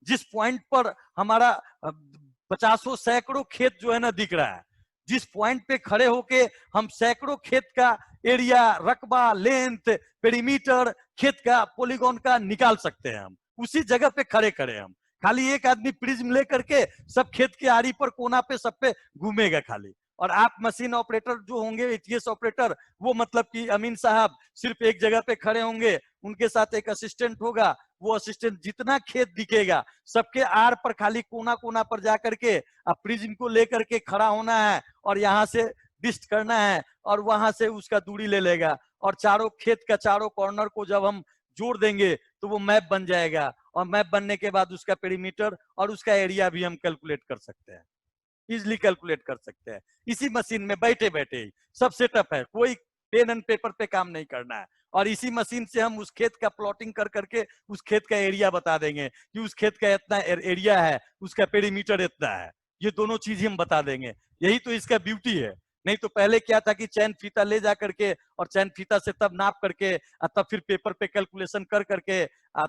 जिस पॉइंट पर हमारा 50 सैकड़ों खेत जो है ना दिख रहा है, जिस पॉइंट पे खड़े होके हम सैकड़ों खेत का एरिया, रकबा, लेंथ, पेरीमीटर, खेत का पॉलीगॉन का निकाल सकते हैं, हम उसी जगह पे खड़े खड़े हम। खाली एक आदमी प्रिज्म ले करके सब खेत के आरी पर कोना पे सब पे घूमेगा खाली, और आप मशीन ऑपरेटर जो होंगे, एटीएस ऑपरेटर, वो मतलब कि अमीन साहब सिर्फ एक जगह पे खड़े होंगे, उनके साथ एक असिस्टेंट होगा, वो असिस्टेंट जितना खेत दिखेगा सबके आर पर खाली कोना कोना पर जाकर के आप प्रिज्म को लेकर के खड़ा होना है और यहाँ से डिस्ट करना है और वहां से उसका दूरी ले लेगा, और चारों खेत का चारों कॉर्नर को जब हम जोड़ देंगे तो वो मैप बन जाएगा, और मैप बनने के बाद उसका पेरीमीटर और उसका एरिया भी हम कैलकुलेट कर सकते हैं, इजिली कैलकुलेट कर सकते हैं इसी मशीन में बैठे बैठे ही। सब सेटअप है, कोई पेन एंड पेपर पे काम नहीं करना है, और इसी मशीन से हम उस खेत का प्लॉटिंग कर करके उस खेत का एरिया बता देंगे कि उस खेत का इतना एरिया है, उसका पेरीमीटर इतना है, ये दोनों चीज हम बता देंगे। यही तो इसका ब्यूटी है। नहीं तो पहले क्या था कि चैन फीता ले जा करके और चैन फीता से तब नाप करके तब फिर पेपर पे कैलकुलेशन कर करके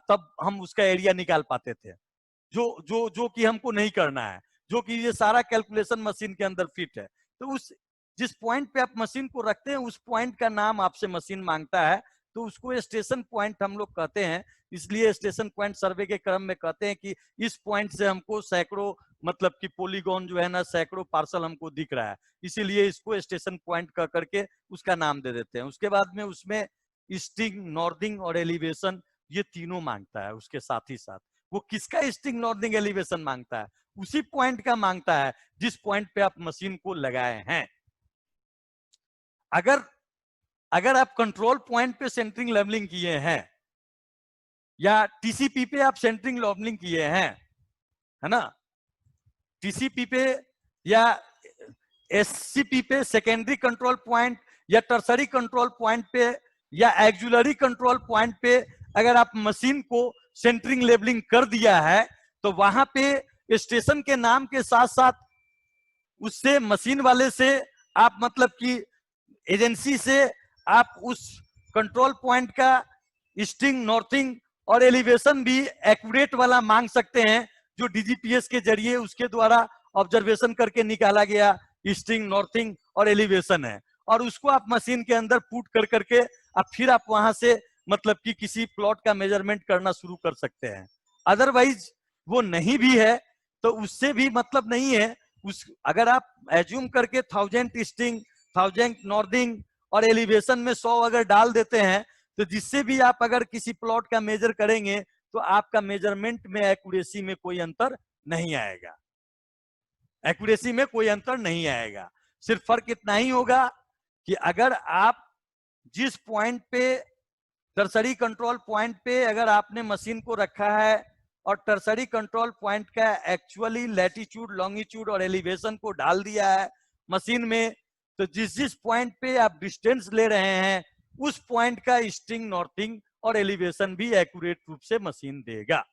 तब हम उसका एरिया निकाल पाते थे, जो जो जो कि हमको नहीं करना है, जो कि ये सारा कैलकुलेशन मशीन के अंदर फिट है। तो उस जिस पॉइंट पे आप मशीन को रखते हैं उस पॉइंट का नाम आपसे मशीन मांगता है, तो उसको स्टेशन पॉइंट हम लोग कहते हैं। इसलिए स्टेशन पॉइंट सर्वे के क्रम में कहते हैं कि इस पॉइंट से हमको सैकड़ों मतलब कि पॉलीगॉन जो है ना, सैकड़ों पार्सल हमको दिख रहा है, इसीलिए इसको स्टेशन पॉइंट कह करके उसका नाम दे देते हैं। उसके बाद में उसमें स्टिंग, नॉर्दिंग और एलिवेशन ये तीनों मांगता है। उसके साथ ही साथ वो किसका स्टिंग, नॉर्दिंग, एलिवेशन मांगता है, उसी पॉइंट का मांगता है जिस पॉइंट पे आप मशीन को लगाए हैं। अगर आप कंट्रोल पॉइंट पे सेंटरिंग लेवलिंग किए हैं या टीसीपी पे आप सेंटरिंग लेवलिंग किए हैं, है ना, टीसीपी पे या एससीपी पे, सेकेंडरी कंट्रोल पॉइंट या टर्सरी कंट्रोल पॉइंट पे या एक्जुलरी कंट्रोल पॉइंट पे अगर आप मशीन को सेंटरिंग लेवलिंग कर दिया है, तो वहां पे स्टेशन के नाम के साथ साथ उससे मशीन वाले से आप मतलब कि एजेंसी से आप उस कंट्रोल पॉइंट का स्टिंग, नॉर्थिंग और एलिवेशन भी एक्यूरेट वाला मांग सकते हैं, जो डीजीपीएस के जरिए उसके द्वारा ऑब्जर्वेशन करके निकाला गया स्टिंग, नॉर्थिंग और एलिवेशन है, और उसको आप मशीन के अंदर पुट कर करके अब फिर आप वहां से मतलब कि किसी प्लॉट का मेजरमेंट करना शुरू कर सकते हैं। अदरवाइज वो नहीं भी है तो उससे भी मतलब नहीं है। उस अगर आप एज्यूम करके 1000 ईस्टिंग, 1000 नॉर्थिंग और एलिवेशन में 100 अगर डाल देते हैं तो जिससे भी आप अगर किसी प्लॉट का मेजर करेंगे तो आपका मेजरमेंट में एक्यूरेसी में कोई अंतर नहीं आएगा, एक्यूरेसी में कोई अंतर नहीं आएगा। सिर्फ फर्क इतना ही होगा कि अगर आप जिस पॉइंट पे टर्सरी कंट्रोल पॉइंट पे अगर आपने मशीन को रखा है और टर्सरी कंट्रोल पॉइंट का एक्चुअली लैटिट्यूड, लॉन्गिट्यूड और एलिवेशन को डाल दिया है मशीन में, तो जिस जिस पॉइंट पे आप डिस्टेंस ले रहे हैं उस पॉइंट का ईस्टिंग, नॉर्थिंग और एलिवेशन भी एक्यूरेट रूप से मशीन देगा।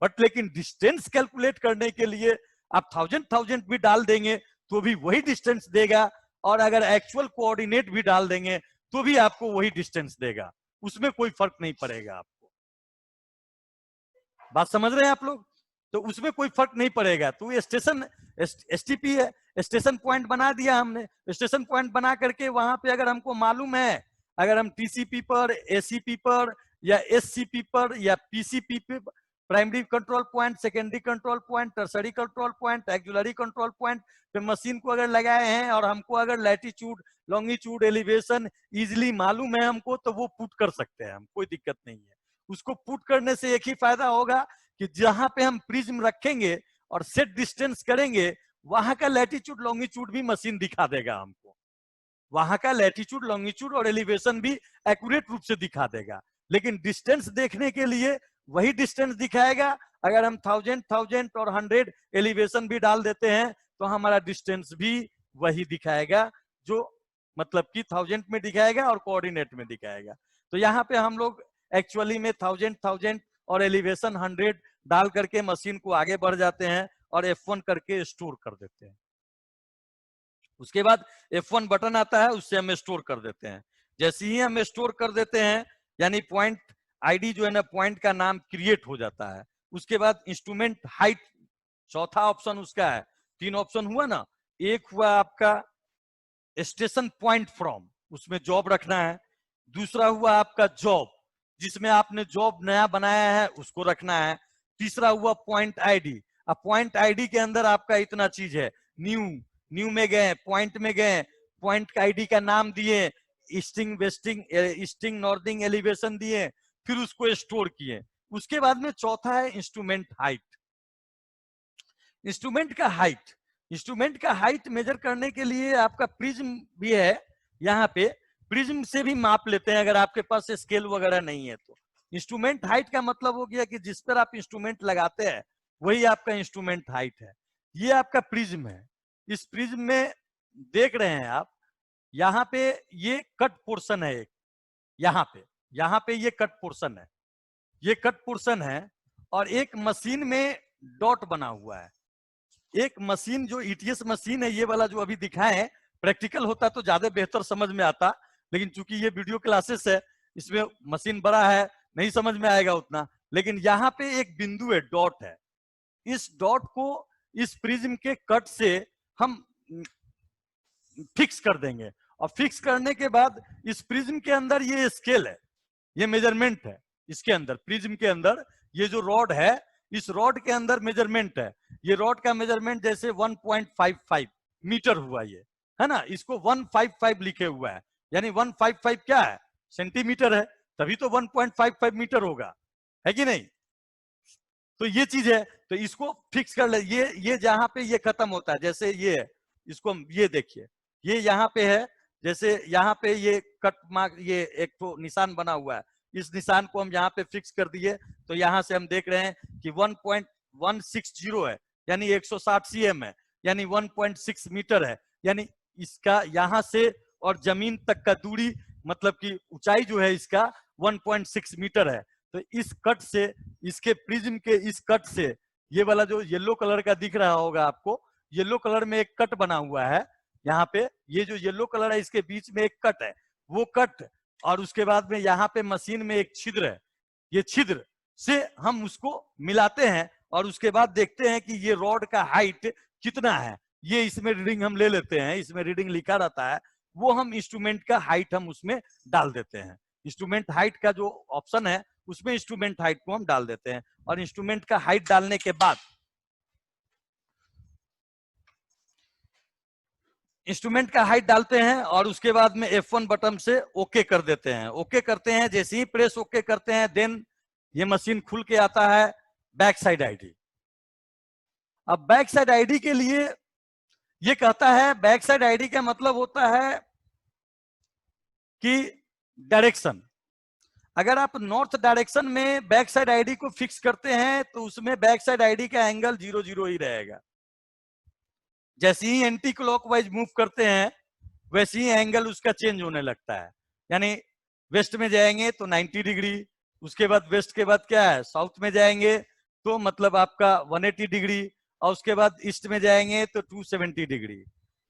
बट लेकिन डिस्टेंस कैलकुलेट करने के लिए आप 1000 भी डाल देंगे तो भी वही डिस्टेंस देगा, और अगर एक्चुअल कोऑर्डिनेट भी डाल देंगे तो भी आपको वही डिस्टेंस देगा, उसमें कोई फर्क नहीं पड़ेगा आपको। बात समझ रहे हैं आप लोग? तो उसमें कोई फर्क नहीं पड़ेगा। तो स्टेशन एसटीपी है, स्टेशन पॉइंट बना दिया हमने। स्टेशन पॉइंट बना करके वहां पे अगर हमको मालूम है, अगर हम टीसीपी पर, एसीपी पर या एससीपी पर या पीसीपी पे, primary control point, secondary control point, tertiary control point, auxiliary control point पे मशीन को अगर लगाए हैं और हमको अगर लैटिट्यूड, लॉन्गिट्यूड, एलिवेशन इजिली मालूम है हमको, तो वो पुट कर सकते हैं हम, कोई दिक्कत नहीं है। उसको पुट करने से एक ही फायदा होगा कि जहां पे हम प्रिज्म रखेंगे और सेट डिस्टेंस करेंगे वहां का लैटिट्यूड, लॉन्गिट्यूड भी मशीन दिखा देगा हमको, वहां का लैटिट्यूड, लॉन्गिट्यूड और एलिवेशन भी एक्यूरेट रूप से दिखा देगा। लेकिन डिस्टेंस देखने के लिए वही डिस्टेंस दिखाएगा। अगर हम 1000 और 100 एलिवेशन भी डाल देते हैं तो हमारा डिस्टेंस भी वही दिखाएगा, जो मतलब कि 1000 में दिखाएगा और कोऑर्डिनेट में दिखाएगा। तो यहाँ पे हम लोग एक्चुअली में 1000 और एलिवेशन 100 डाल करके मशीन को आगे बढ़ जाते हैं और F1 करके स्टोर कर देते हैं। उसके बाद F1 बटन आता है, उससे हम स्टोर कर देते हैं। जैसे ही हम स्टोर कर देते हैं यानी पॉइंट आईडी जो है ना, पॉइंट का नाम क्रिएट हो जाता है। उसके बाद इंस्ट्रूमेंट हाइट, चौथा ऑप्शन उसका है। 3 ऑप्शन हुआ ना, एक हुआ आपका स्टेशन पॉइंट फ्रॉम, उसमें जॉब रखना है। दूसरा हुआ आपका जॉब, जिसमें आपने जॉब नया बनाया है उसको रखना है। तीसरा हुआ पॉइंट आईडी। अब पॉइंट आईडी के अंदर आपका इतना चीज है, न्यू में गए, पॉइंट में गए, पॉइंट का आईडी का नाम दिए, easting, wasting, easting, northing, elevation दिए, फिर उसको स्टोर किए। उसके बाद में चौथा है इंस्ट्रूमेंट हाइट। इंस्ट्रूमेंट का हाइट, इंस्ट्रूमेंट का हाइट मेजर करने के लिए आपका प्रिज्म भी है। यहाँ पे प्रिज्म से भी माप लेते हैं अगर आपके पास स्केल वगैरह नहीं है तो। इंस्ट्रूमेंट हाइट का मतलब हो गया कि जिस पर आप इंस्ट्रूमेंट लगाते हैं वही आपका इंस्ट्रूमेंट हाइट है। ये आपका प्रिज्म है। इस प्रिज्म में देख रहे हैं आप, यहाँ पे ये कट पोर्शन है एक, यहाँ पे ये कट पोर्शन है, ये कट पोर्शन है। और एक मशीन में डॉट बना हुआ है। एक मशीन जो ईटीएस मशीन है, ये वाला जो अभी दिखाए, प्रैक्टिकल होता तो ज्यादा बेहतर समझ में आता, लेकिन चूंकि ये वीडियो क्लासेस है इसमें मशीन बड़ा है, नहीं समझ में आएगा उतना। लेकिन यहाँ पे एक बिंदु है, डॉट है। इस डॉट को इस प्रिज्म के कट से हम फिक्स कर देंगे, और फिक्स करने के बाद इस प्रिज्म के अंदर ये स्केल है, ये मेजरमेंट है। इसके अंदर प्रिज्म के अंदर ये जो रॉड है, इस रॉड के अंदर मेजरमेंट है। ये रॉड का मेजरमेंट जैसे 1.55 मीटर हुआ, ये है ना, इसको 155 लिखे हुआ है, यानी 155 क्या है, सेंटीमीटर है, तभी तो 1.55 मीटर होगा, है कि नहीं। तो ये चीज है, तो इसको फिक्स कर ले। ये जहां पे ये खत्म होता है, जैसे ये है, इसको हम ये देखिए, ये यहाँ पे है, जैसे यहाँ पे ये कट मार्क, ये एक तो निशान बना हुआ है, इस निशान को हम यहाँ पे फिक्स कर दिए। तो यहाँ से हम देख रहे हैं कि 1.160 है, यानी 160 cm है, यानी 1.6 मीटर है। यानी इसका यहाँ से और जमीन तक का दूरी, मतलब कि ऊंचाई जो है इसका 1.6 मीटर है। तो इस कट से, इसके प्रिज्म के इस कट से, ये वाला जो येलो कलर का दिख रहा होगा आपको, येलो कलर में एक कट बना हुआ है यहाँ पे, ये जो येलो कलर है इसके बीच में एक कट है, वो कट, और उसके बाद में यहाँ पे मशीन में एक छिद्र है, ये छिद्र से हम उसको मिलाते हैं और उसके बाद देखते हैं कि ये रॉड का हाइट कितना है। ये इसमें रीडिंग हम ले लेते हैं, इसमें रीडिंग लिखा रहता है, वो हम इंस्ट्रूमेंट का हाइट हम उसमें डाल देते हैं। इंस्ट्रूमेंट हाइट का जो ऑप्शन है उसमें इंस्ट्रूमेंट हाइट को हम डाल देते हैं, और इंस्ट्रूमेंट का हाइट डालने के बाद इंस्ट्रूमेंट का हाइट डालते हैं और उसके बाद में F1 बटन से ओके कर देते हैं। ओके करते हैं, जैसे ही प्रेस ओके करते हैं देन ये मशीन खुल के आता है बैक साइड आईडी। अब बैक साइड आईडी के लिए ये कहता है, बैक साइड आईडी का मतलब होता है कि डायरेक्शन। अगर आप नॉर्थ डायरेक्शन में बैक साइड आईडी को फिक्स करते हैं तो उसमें बैक साइड आईडी का एंगल 0 0 ही रहेगा। जैसे ही एंटी क्लॉकवाइज मूव करते हैं वैसे ही एंगल उसका चेंज होने लगता है। यानी वेस्ट में जाएंगे तो 90 डिग्री, उसके बाद वेस्ट के बाद क्या है, साउथ में जाएंगे तो मतलब आपका 180 डिग्री, और उसके बाद ईस्ट में जाएंगे तो 270 डिग्री।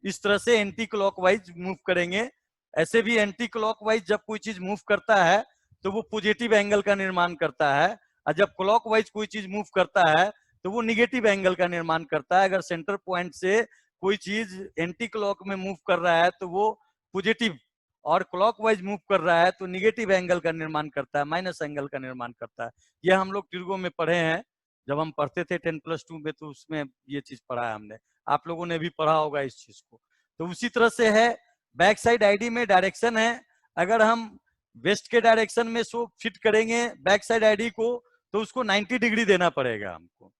इस तरह से एंटी क्लॉकवाइज मूव करेंगे। ऐसे भी एंटी क्लॉकवाइज जब कोई चीज मूव करता है तो वो पॉजिटिव एंगल का निर्माण करता है, और जब क्लॉकवाइज कोई चीज मूव करता है तो वो निगेटिव एंगल का निर्माण करता है। अगर सेंटर पॉइंट से कोई चीज एंटी क्लॉक में मूव कर रहा है तो वो पॉजिटिव, और क्लॉकवाइज मूव कर रहा है तो निगेटिव एंगल का निर्माण करता है, माइनस एंगल का निर्माण करता है। ये हम लोग ट्रिगो में पढ़े हैं, जब हम पढ़ते थे 10+2 में, तो उसमें ये चीज पढ़ा है हमने। आप लोगों ने भी पढ़ा होगा इस चीज को। तो उसी तरह से है, बैक साइड आईडी में डायरेक्शन है। अगर हम वेस्ट के डायरेक्शन में सो फिट करेंगे बैक साइड आईडी को तो उसको 90 डिग्री देना पड़ेगा हमको।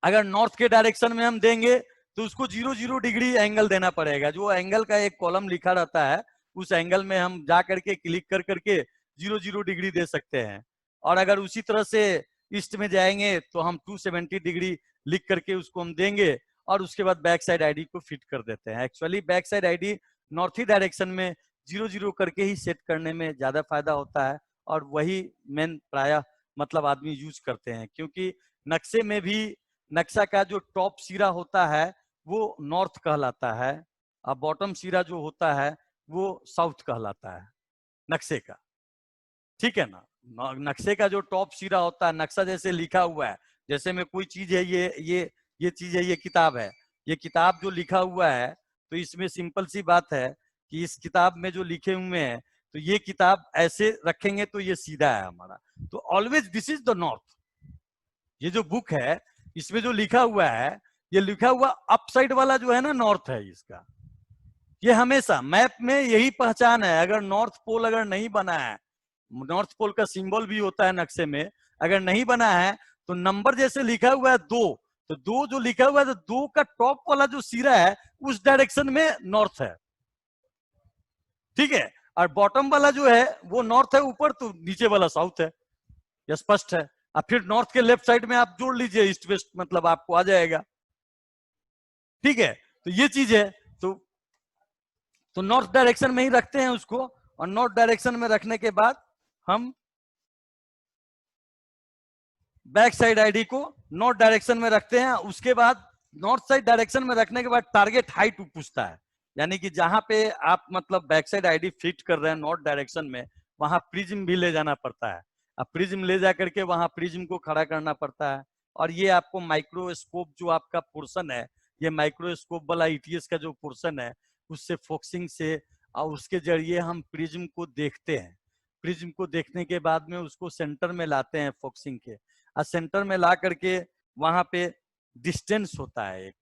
अगर नॉर्थ के डायरेक्शन में हम देंगे तो उसको 0 0 डिग्री एंगल देना पड़ेगा। जो एंगल का एक कॉलम लिखा रहता है उस एंगल में हम जा करके क्लिक कर करके 0 0 डिग्री दे सकते हैं। और अगर उसी तरह से ईस्ट में जाएंगे तो हम 270 डिग्री लिख करके उसको हम देंगे, और उसके बाद बैक साइड आईडी को फिट कर देते हैं। Actually back side ID north ही डायरेक्शन में 0 0 करके ही सेट करने में ज्यादा फायदा होता है, और वही मेन प्रायः मतलब आदमी यूज करते हैं। क्योंकि नक्शे में भी नक्शा का जो टॉप सिरा होता है वो नॉर्थ कहलाता है, और बॉटम सिरा जो होता है वो साउथ कहलाता है नक्शे का। ठीक है ना। नक्शे का जो टॉप सिरा होता है, नक्शा जैसे लिखा हुआ है, जैसे में कोई चीज है, ये चीज है, ये किताब है, ये किताब जो लिखा हुआ है, तो इसमें सिंपल सी बात है कि इस किताब में जो लिखे हुए हैं, तो ये किताब ऐसे रखेंगे तो ये सीधा है हमारा। तो always this is the north. ये जो बुक है इसमें जो लिखा हुआ है, ये लिखा हुआ अपसाइड वाला जो है ना, नॉर्थ है इसका। ये हमेशा मैप में यही पहचान है। अगर नॉर्थ पोल अगर नहीं बना है, नॉर्थ पोल का सिंबल भी होता है नक्शे में, अगर नहीं बना है तो नंबर जैसे लिखा हुआ है 2, तो 2 जो लिखा हुआ है तो 2 का टॉप वाला जो सिरा है उस डायरेक्शन में नॉर्थ है। ठीक है। और बॉटम वाला जो है वो नॉर्थ है ऊपर, तो नीचे वाला साउथ है। यह स्पष्ट है। अब फिर नॉर्थ के लेफ्ट साइड में आप जोड़ लीजिए ईस्ट वेस्ट, मतलब आपको आ जाएगा। ठीक है। तो ये चीज है। तो नॉर्थ डायरेक्शन में ही रखते हैं उसको, और नॉर्थ डायरेक्शन में रखने के बाद हम बैक साइड आईडी को नॉर्थ डायरेक्शन में रखते हैं। उसके बाद नॉर्थ साइड डायरेक्शन में रखने के बाद टारगेट हाइट पूछता है, यानी कि जहां पे आप मतलब बैक साइड आईडी फिट कर रहे हैं नॉर्थ डायरेक्शन में, वहां प्रिज्म भी ले जाना पड़ता है। अब प्रिज्म ले जा करके वहां प्रिज्म को खड़ा करना पड़ता है। और ये आपको माइक्रोस्कोप जो आपका पोर्शन है, ये माइक्रोस्कोप वाला ईटीएस का जो पोर्शन है, उससे फोकसिंग से और उसके जरिए हम प्रिज्म को देखते हैं। प्रिज्म को देखने के बाद में उसको सेंटर में लाते हैं फोकसिंग के, और सेंटर में ला करके वहां पे डिस्टेंस होता है एक,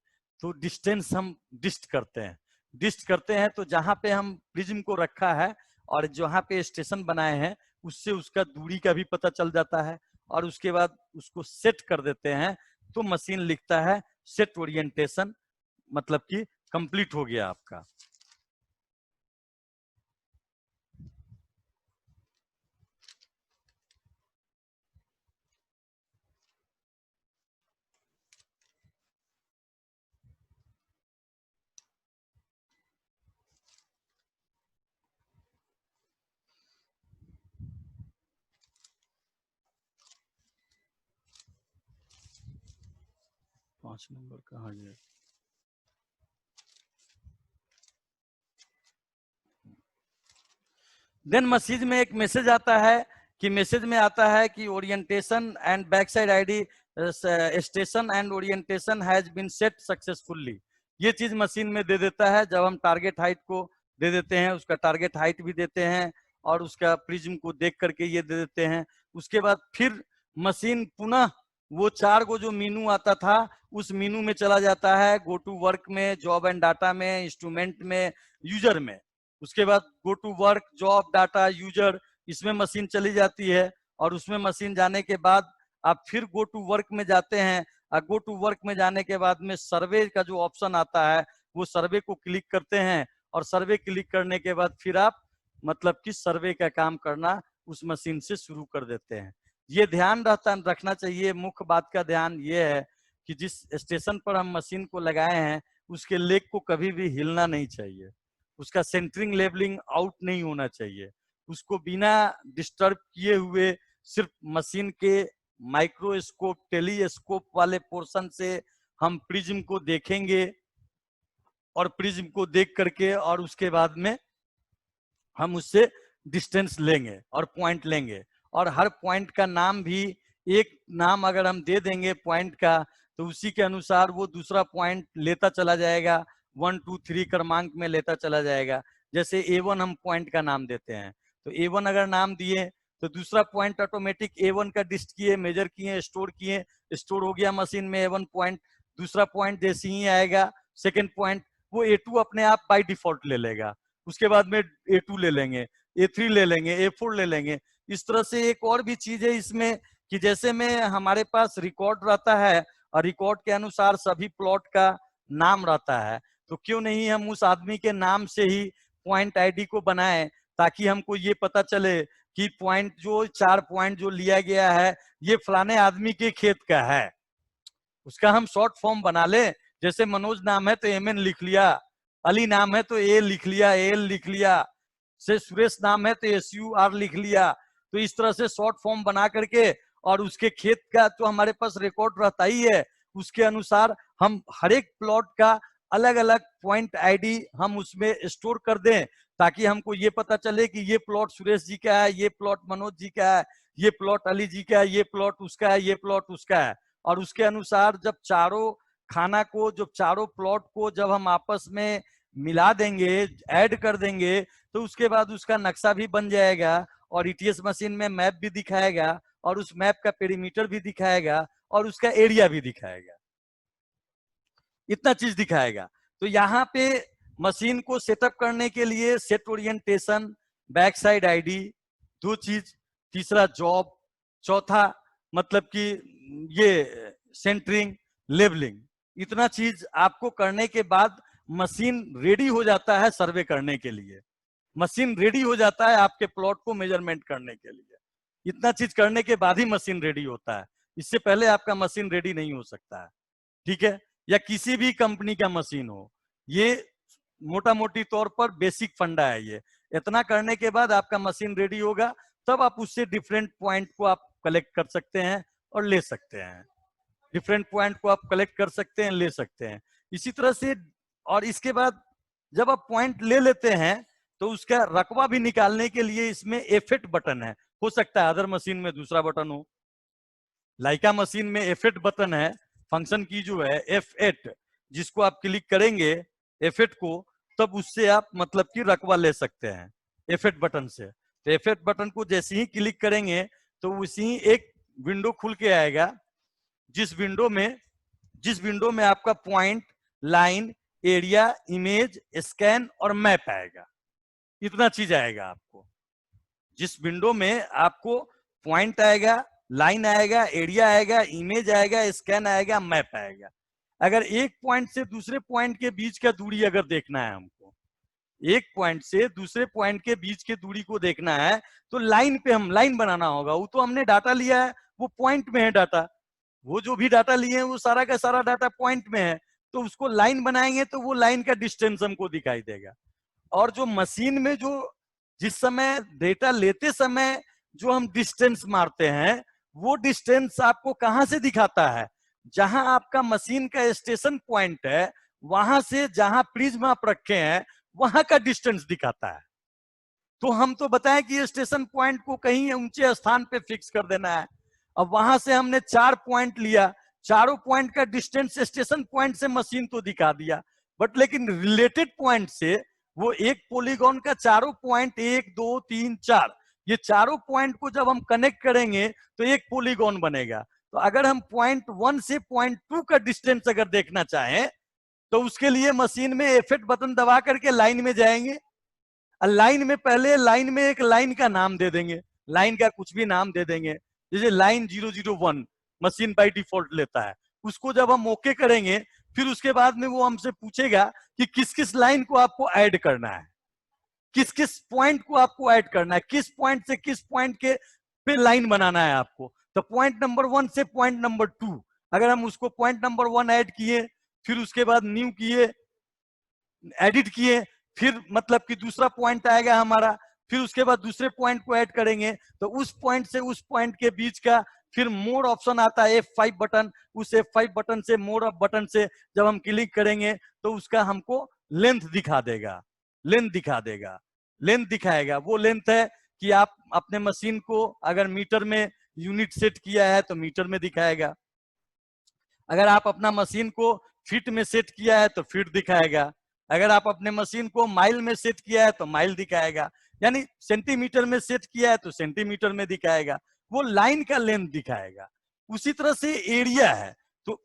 तो डिस्टेंस हम डिस्ट करते हैं। डिस्ट करते हैं तो जहां पे हम प्रिज्म को रखा है और जहां पे स्टेशन बनाए हैं उससे उसका दूरी का भी पता चल जाता है, और उसके बाद उसको सेट कर देते हैं तो मशीन लिखता है सेट ओरिएंटेशन, मतलब कि कंप्लीट हो गया आपका। पांच नंबर कहाँ गया? देन मैसेज में एक मैसेज आता है कि मैसेज में आता है कि orientation and back side ID station and orientation has been set successfully. ये चीज मशीन में दे देता है। जब हम टारगेट हाइट को दे देते हैं, उसका टारगेट हाइट भी देते हैं और उसका प्रिज्म को देख करके ये दे देते हैं। उसके बाद फिर मशीन पुनः वो 4 को जो मीनू आता था उस मीनू में चला जाता है, गो टू वर्क में, जॉब एंड डाटा में, इंस्ट्रूमेंट में, यूजर में। उसके बाद go to work, job, data, user, इसमें मशीन चली जाती है। और उसमें मशीन जाने के बाद आप फिर गो टू वर्क में जाते हैं। और गो टू वर्क में जाने के बाद में सर्वे का जो ऑप्शन आता है वो सर्वे को क्लिक करते हैं। और सर्वे क्लिक करने के बाद फिर आप मतलब कि सर्वे का काम करना उस मशीन से शुरू कर देते हैं। ये ध्यान रखना चाहिए। मुख्य बात का ध्यान ये है कि जिस स्टेशन पर हम मशीन को लगाए हैं उसके लेग को कभी भी हिलना नहीं चाहिए, उसका सेंटरिंग लेवलिंग आउट नहीं होना चाहिए। उसको बिना डिस्टर्ब किए हुए सिर्फ मशीन के माइक्रोस्कोप, टेलीस्कोप वाले पोर्शन से हम प्रिज्म को देखेंगे और प्रिज्म को देख करके और उसके बाद में हम उससे डिस्टेंस लेंगे और पॉइंट लेंगे। और हर पॉइंट का नाम भी एक नाम अगर हम दे देंगे पॉइंट का तो उसी के अनुसार वो दूसरा पॉइंट लेता चला जाएगा, 1 2 3 क्रमांक में लेता चला जाएगा। जैसे A1 हम पॉइंट का नाम देते हैं तो A1 अगर नाम दिए तो दूसरा पॉइंट ऑटोमेटिक A1 का डिस्ट किए, मेजर किए, स्टोर किए, स्टोर हो गया मशीन में A1 पॉइंट। दूसरा पॉइंट जैसे ही आएगा सेकेंड पॉइंट वो A2 अपने आप बाय डिफॉल्ट ले लेगा। उसके बाद में A2 ले लेंगे, A3 ले लेंगे, A4 ले लेंगे। इस तरह से एक और भी चीज है इसमें कि जैसे में हमारे पास रिकॉर्ड रहता है और रिकॉर्ड के अनुसार सभी प्लॉट का नाम रहता है, तो क्यों नहीं हम उस आदमी के नाम से ही पॉइंट आईडी को बनाएं ताकि हमको ये पता चले कि पॉइंट जो 4 पॉइंट जो लिया गया है ये फलाने आदमी के खेत का है। उसका हम शॉर्ट फॉर्म बना ले। जैसे मनोज नाम है तो MN लिख लिया, अली नाम है तो A लिख लिया, AL लिख लिया, से सुरेश नाम है तो SUR लिख लिया। तो इस तरह से शॉर्ट फॉर्म बना करके और उसके खेत का तो हमारे पास रिकॉर्ड रहता ही है, उसके अनुसार हम हर एक प्लॉट का अलग अलग पॉइंट आईडी हम उसमें स्टोर कर दें ताकि हमको ये पता चले कि ये प्लॉट सुरेश जी का है, ये प्लॉट मनोज जी का है, ये प्लॉट अली जी का है, ये प्लॉट उसका है, ये प्लॉट उसका है। और उसके अनुसार जब चारों खाना को, जब चारों प्लॉट को जब हम आपस में मिला देंगे, ऐड कर देंगे, तो उसके बाद उसका नक्शा भी बन जाएगा और ETS मशीन में मैप भी दिखाएगा और उस मैप का पेरीमीटर भी दिखाएगा और उसका एरिया भी दिखाएगा। इतना चीज दिखाएगा। तो यहाँ पे मशीन को सेटअप करने के लिए set orientation, back side ID, 2 चीज, तीसरा जॉब, चौथा मतलब कि ये सेंटरिंग, लेबलिंग, इतना चीज आपको करने के बाद मशीन रेडी हो जाता है सर्वे करने के लिए। मशीन रेडी हो जाता है आपके प्लॉट को मेजरमेंट करने के लिए। इतना चीज करने के बाद ही मशीन रेडी होता है, इससे पहले आपका मशीन रेडी नहीं हो सकता है। ठीक है, या किसी भी कंपनी का मशीन हो, ये मोटा मोटी तौर पर बेसिक फंडा है। ये इतना करने के बाद आपका मशीन रेडी होगा, तब आप उससे डिफरेंट पॉइंट को आप कलेक्ट कर सकते हैं और ले सकते हैं। डिफरेंट पॉइंट को आप कलेक्ट कर सकते हैं, ले सकते हैं। इसी तरह से और इसके बाद जब आप पॉइंट ले लेते हैं तो उसका रकबा भी निकालने के लिए इसमें F8 बटन है। हो सकता है अदर मशीन में दूसरा बटन हो, लाइका मशीन में F8 बटन है, फंक्शन की जो है F8, जिसको आप क्लिक करेंगे F8 को, तब उससे आप मतलब कि रकबा ले सकते हैं F8 बटन से। तो F8 बटन को जैसे ही क्लिक करेंगे तो उसी एक विंडो खुल के आएगा, जिस विंडो में आपका point, line, area, image, scan और मैप आएगा। इतना चीज आएगा आपको। जिस विंडो में आपको पॉइंट आएगा, लाइन आएगा, एरिया आएगा, इमेज आएगा, स्कैन आएगा, मैप आएगा। अगर एक पॉइंट से दूसरे पॉइंट के बीच का दूरी अगर देखना है हमको, एक पॉइंट से दूसरे पॉइंट के बीच के दूरी को देखना है तो लाइन पे हम लाइन बनाना होगा। वो तो हमने डाटा लिया है, वो पॉइंट में है डाटा, वो जो भी डाटा लिए हैं वो सारा का सारा डाटा पॉइंट में है, तो उसको लाइन बनाएंगे तो वो लाइन का डिस्टेंस हमको दिखाई देगा। और जो मशीन में जो जिस समय डेटा लेते समय जो हम डिस्टेंस मारते हैं, वो डिस्टेंस आपको कहां से दिखाता है? जहां आपका मशीन का स्टेशन पॉइंट है, वहां से जहां प्रिज्म आप रखे हैं वहां का डिस्टेंस दिखाता है। तो हम तो बताएं कि स्टेशन पॉइंट को कहीं ऊंचे स्थान पे फिक्स कर देना है। अब वहां से हमने 4 पॉइंट लिया, चारों पॉइंट का डिस्टेंस स्टेशन पॉइंट से मशीन तो दिखा दिया, बट लेकिन रिलेटेड पॉइंट से वो एक पॉलीगॉन का चारों पॉइंट 1 2 3 4, ये चारों पॉइंट को जब हम कनेक्ट करेंगे तो एक पॉलीगॉन बनेगा। तो अगर हम पॉइंट 1 से पॉइंट 2 का डिस्टेंस अगर देखना चाहें तो उसके लिए मशीन में F8 बटन दबा करके लाइन में जाएंगे। लाइन में पहले लाइन में एक लाइन का नाम दे देंगे, लाइन का कुछ भी नाम दे देंगे, जैसे लाइन 001 मशीन बाय डिफॉल्ट लेता है। उसको जब हम ओके करेंगे फिर उसके बाद में वो हमसे पूछेगा कि किस किस लाइन को आपको ऐड करना है, किस किस पॉइंट को आपको ऐड करना है, किस पॉइंट से किस पॉइंट के पे लाइन बनाना है आपको। तो पॉइंट नंबर 1 से पॉइंट नंबर 2 अगर हम उसको पॉइंट नंबर 1 ऐड किए, फिर उसके बाद न्यू किए, एडिट किए, फिर मतलब कि दूसरा पॉइंट आएगा हमारा, फिर उसके बाद दूसरे पॉइंट को ऐड करेंगे, तो उस पॉइंट से उस पॉइंट के बीच का फिर मोर ऑप्शन आता है F5 बटन, उस F5 बटन से मोर बटन से जब हम क्लिक करेंगे तो उसका हमको लेंथ दिखा देगा, लेंथ दिखा देगा, लेंथ दिखाएगा। वो लेंथ है कि आप अपने मशीन को अगर मीटर में यूनिट सेट किया है तो मीटर में दिखाएगा, अगर आप अपना मशीन को फीट में सेट किया है तो फीट दिखाएगा, अगर आप अपने मशीन को माइल में सेट किया है तो माइल दिखाएगा, यानी सेंटीमीटर में सेट किया है तो सेंटीमीटर में दिखाएगा, वो लाइन का लेंथ दिखाएगा। उसी तरह से एरिया है, तो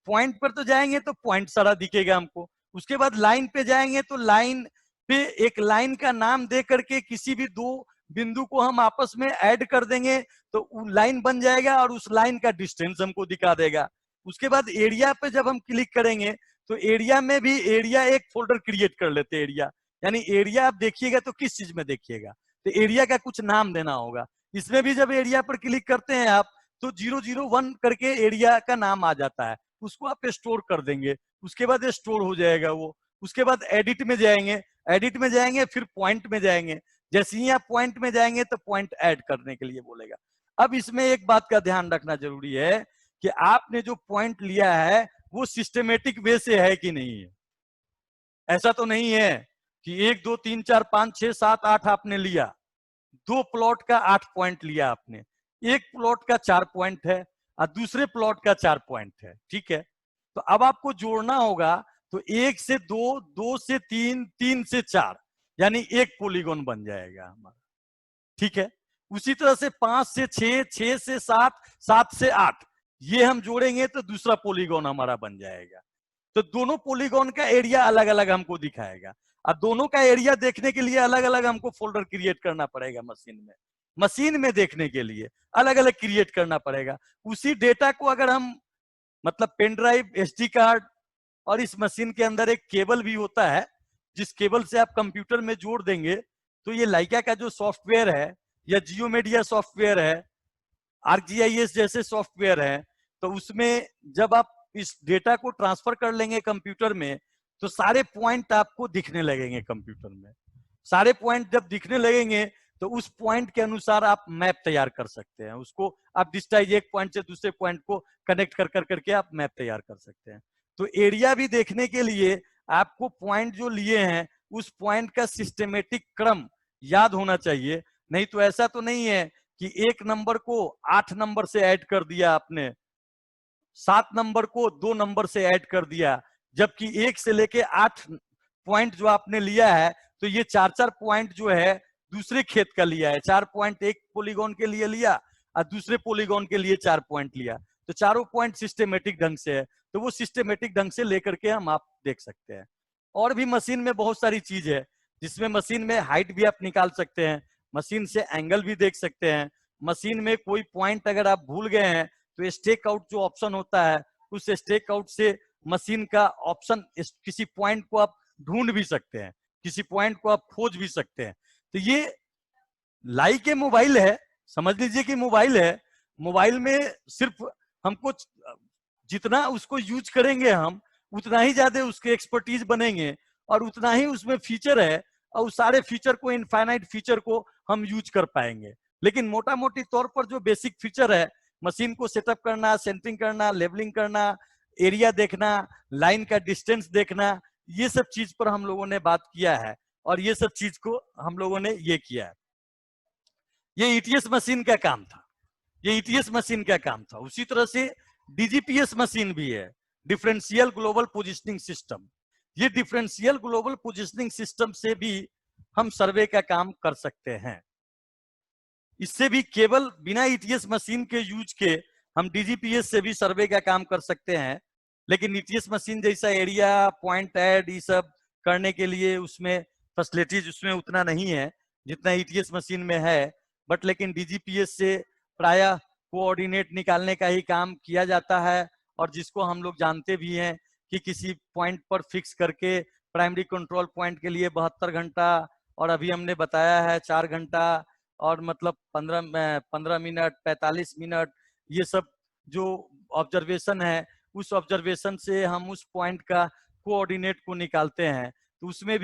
पॉइंट पर तो जाएंगे तो पॉइंट सारा दिखेगा हमको, उसके बाद लाइन पे जाएंगे तो लाइन पे एक लाइन का नाम दे करके किसी भी दो बिंदु को हम आपस में ऐड कर देंगे तो लाइन बन जाएगा और उस लाइन का डिस्टेंस हमको दिखा देगा। उसके बाद एरिया पे जब हम क्लिक करेंगे तो एरिया में भी एरिया एक फोल्डर क्रिएट कर लेते हैं। एरिया यानी एरिया आप देखिएगा तो किस चीज में देखिएगा, तो एरिया का कुछ नाम देना होगा। इसमें भी जब एरिया पर क्लिक करते हैं आप तो 001 करके एरिया का नाम आ जाता है, उसको आप स्टोर कर देंगे, उसके बाद स्टोर हो जाएगा वो। उसके बाद एडिट में जाएंगे, एडिट में जाएंगे फिर पॉइंट में जाएंगे, जैसे ही आप पॉइंट में जाएंगे तो पॉइंट ऐड करने के लिए बोलेगा। अब इसमें एक बात का ध्यान रखना जरूरी है कि आपने जो पॉइंट लिया है वो सिस्टमेटिक वे से है कि नहीं है। ऐसा तो नहीं है कि 1 2 3 4 5 6 7 8 आपने लिया, 2 प्लॉट का 8 पॉइंट लिया आपने, एक प्लॉट का 4 पॉइंट है और दूसरे प्लॉट का 4 पॉइंट है, ठीक है। तो अब आपको जोड़ना होगा, तो 1 से 2, 2 से 3, 3 से 4, यानी एक पॉलीगॉन बन जाएगा हमारा, ठीक है। उसी तरह से 5 से 6, 6 से 7, 7 से 8 ये हम जोड़ेंगे तो दूसरा पॉलीगॉन हमारा बन जाएगा। तो दोनों पॉलीगॉन का एरिया अलग अलग हमको दिखाएगा, और दोनों का एरिया देखने के लिए अलग अलग हमको फोल्डर क्रिएट करना पड़ेगा मशीन में, मशीन में देखने के लिए अलग अलग क्रिएट करना पड़ेगा। उसी डेटा को अगर हम मतलब पेन ड्राइव, SD कार्ड और इस मशीन के अंदर एक केबल भी होता है जिस केबल से आप कंप्यूटर में जोड़ देंगे, तो ये लाइका का जो सॉफ्टवेयर है या जियोमीडिया सॉफ्टवेयर है, ArcGIS जैसे सॉफ्टवेयर है, तो उसमें जब आप इस डेटा को ट्रांसफर कर लेंगे कंप्यूटर में तो सारे पॉइंट आपको दिखने लगेंगे कंप्यूटर में। सारे पॉइंट जब दिखने लगेंगे तो उस पॉइंट के अनुसार आप मैप तैयार कर सकते हैं, उसको आप डिस्टाइज एक पॉइंट से दूसरे पॉइंट को कनेक्ट कर करके आप मैप तैयार कर सकते हैं। तो एरिया भी देखने के लिए आपको पॉइंट जो लिए हैं उस पॉइंट का सिस्टमेटिक क्रम याद होना चाहिए, नहीं तो ऐसा तो नहीं है कि एक नंबर को 8 नंबर से ऐड कर दिया आपने, 7 नंबर को 2 नंबर से ऐड कर दिया, जबकि 1 से लेके 8 पॉइंट जो आपने लिया है तो ये 4-4 पॉइंट जो है दूसरे खेत का लिया है। 4 पॉइंट एक पॉलीगॉन के लिए लिया और दूसरे पॉलीगॉन के लिए 4 पॉइंट लिया, तो चारों पॉइंट सिस्टमेटिक ढंग से है, तो वो सिस्टमेटिक ढंग से लेकर के हम आप देख सकते हैं। और भी मशीन में बहुत सारी चीज है जिसमें मशीन में हाइट भी आप निकाल सकते हैं, मशीन से एंगल भी देख सकते हैं, मशीन में कोई पॉइंट अगर आप भूल गए हैं तो स्टेक आउट जो ऑप्शन होता है उस स्टेक आउट से मशीन का ऑप्शन किसी पॉइंट को आप ढूंढ भी सकते हैं, किसी पॉइंट को आप खोज भी सकते हैं। तो ये लाई के मोबाइल है, समझ लीजिए कि मोबाइल है, मोबाइल में सिर्फ हमको जितना उसको यूज करेंगे हम उतना ही ज्यादा उसके एक्सपर्टीज बनेंगे और उतना ही उसमें फीचर है और उस सारे फीचर को, इनफाइनाइट फीचर को हम यूज कर पाएंगे। लेकिन मोटा मोटी तौर पर जो बेसिक फीचर है, मशीन को सेटअप करना, सेंटरिंग करना, लेवलिंग करना, एरिया देखना, लाइन का डिस्टेंस देखना, ये सब चीज पर हम लोगों ने बात किया है और ये सब चीज को हम लोगों ने ये किया है। ये ETS मशीन का काम था, ये ETS मशीन का काम था। उसी तरह से DGPS मशीन भी है, डिफरेंशियल ग्लोबल पोजिशनिंग सिस्टम। ये डिफरेंशियल ग्लोबल पोजिशनिंग सिस्टम से भी हम सर्वे का काम कर सकते हैं। इससे भी केवल बिना ईटीएस मशीन के यूज के हम डीजीपीएस से भी सर्वे का काम कर सकते हैं, लेकिन ईटीएस मशीन जैसा एरिया पॉइंट ऐड ये सब करने के लिए उसमें फैसिलिटीज उसमें उतना नहीं है जितना ईटीएस मशीन में है। बट लेकिन डीजीपीएस से प्रायः कोऑर्डिनेट निकालने का ही काम किया जाता है, और जिसको हम लोग जानते भी हैं कि किसी पॉइंट पर फिक्स करके प्राइमरी कंट्रोल पॉइंट के लिए 72 घंटा, और अभी हमने बताया है 4 घंटा, और मतलब 15 मिनट 45 मिनट, ये सब जो ऑब्जर्वेशन है उस ऑब्जर्वेशन से हम उस पॉइंट का कोऑर्डिनेट को निकालते हैं। तो उसमें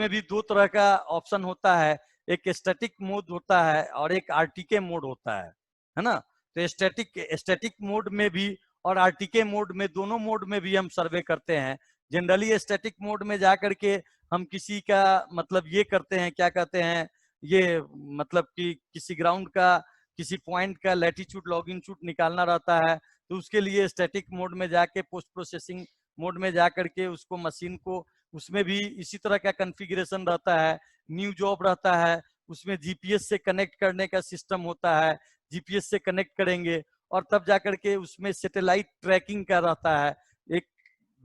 भी दो तरह का ऑप्शन होता है, एक स्टैटिक मोड होता है और एक आरटीके मोड होता है ना। तो स्टैटिक मोड में भी और आरटीके मोड में, दोनों मोड में भी हम सर्वे करते हैं। जनरली स्टैटिक मोड में जा करके हम किसी का मतलब ये करते हैं, क्या कहते हैं, ये मतलब कि किसी ग्राउंड का, किसी पॉइंट का लैटिट्यूड लॉन्गिट्यूड निकालना रहता है, तो उसके लिए स्टैटिक मोड में जाके पोस्ट प्रोसेसिंग मोड में जा करके उसको मशीन को, उसमें भी इसी तरह का कॉन्फ़िगरेशन रहता है, न्यू जॉब रहता है, उसमें जीपीएस से कनेक्ट करने का सिस्टम होता है, जीपीएस से कनेक्ट करेंगे और तब जाकर के उसमें सैटेलाइट ट्रैकिंग का रहता है, एक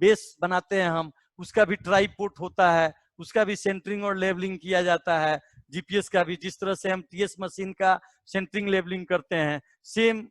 बेस बनाते हैं हम, उसका भी ट्राइपोर्ट होता है, उसका भी सेंटरिंग और लेवलिंग किया जाता है। जीपीएस का भी जिस तरह से हम टीएस मशीन का सेंटरिंग लेवलिंग करते हैं, सेम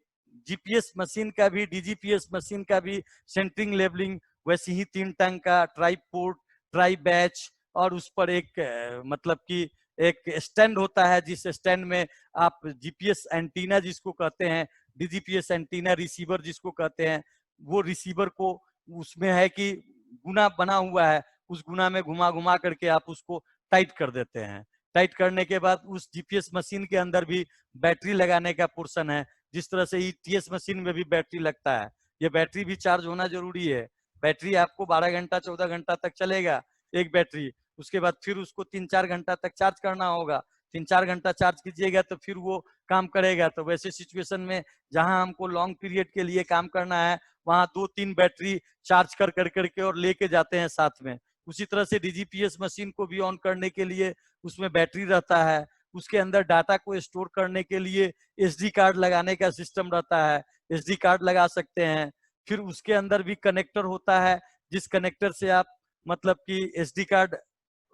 जीपीएस मशीन का भी, डीजीपीएस मशीन का भी सेंटरिंग लेवलिंग वैसे ही 3 टंग का ट्राइपोर्ट, ट्राई बैच, और उस पर एक मतलब कि एक स्टैंड होता है, जिस स्टैंड में आप जीपीएस एंटीना जिसको कहते हैं, डीजीपीएस एंटीना रिसीवर जिसको कहते हैं, वो रिसीवर को उसमें है कि गुना बना हुआ है, उस गुना में घुमा घुमा करके आप उसको टाइट कर देते हैं। टाइट करने के बाद उस जीपीएस मशीन के अंदर भी बैटरी लगाने का पोर्शन है, जिस तरह से ईटीएस मशीन में भी बैटरी लगता है। ये बैटरी भी चार्ज होना जरूरी है। बैटरी आपको 12 घंटा 14 घंटा तक चलेगा एक बैटरी, उसके बाद फिर उसको 3-4 घंटा तक चार्ज करना होगा। 3-4 घंटा चार्ज कीजिएगा तो फिर वो काम करेगा। तो वैसे सिचुएशन में जहां हमको लॉन्ग पीरियड के लिए काम करना है, वहां 2-3 बैटरी चार्ज कर करके और लेके जाते हैं साथ में। उसी तरह से डीजीपीएस मशीन को भी ऑन करने के लिए उसमें बैटरी रहता है, उसके अंदर डाटा को स्टोर करने के लिए एसडी कार्ड लगाने का सिस्टम रहता है, एसडी कार्ड लगा सकते हैं। फिर उसके अंदर भी कनेक्टर होता है, जिस कनेक्टर से आप मतलब कि एसडी कार्ड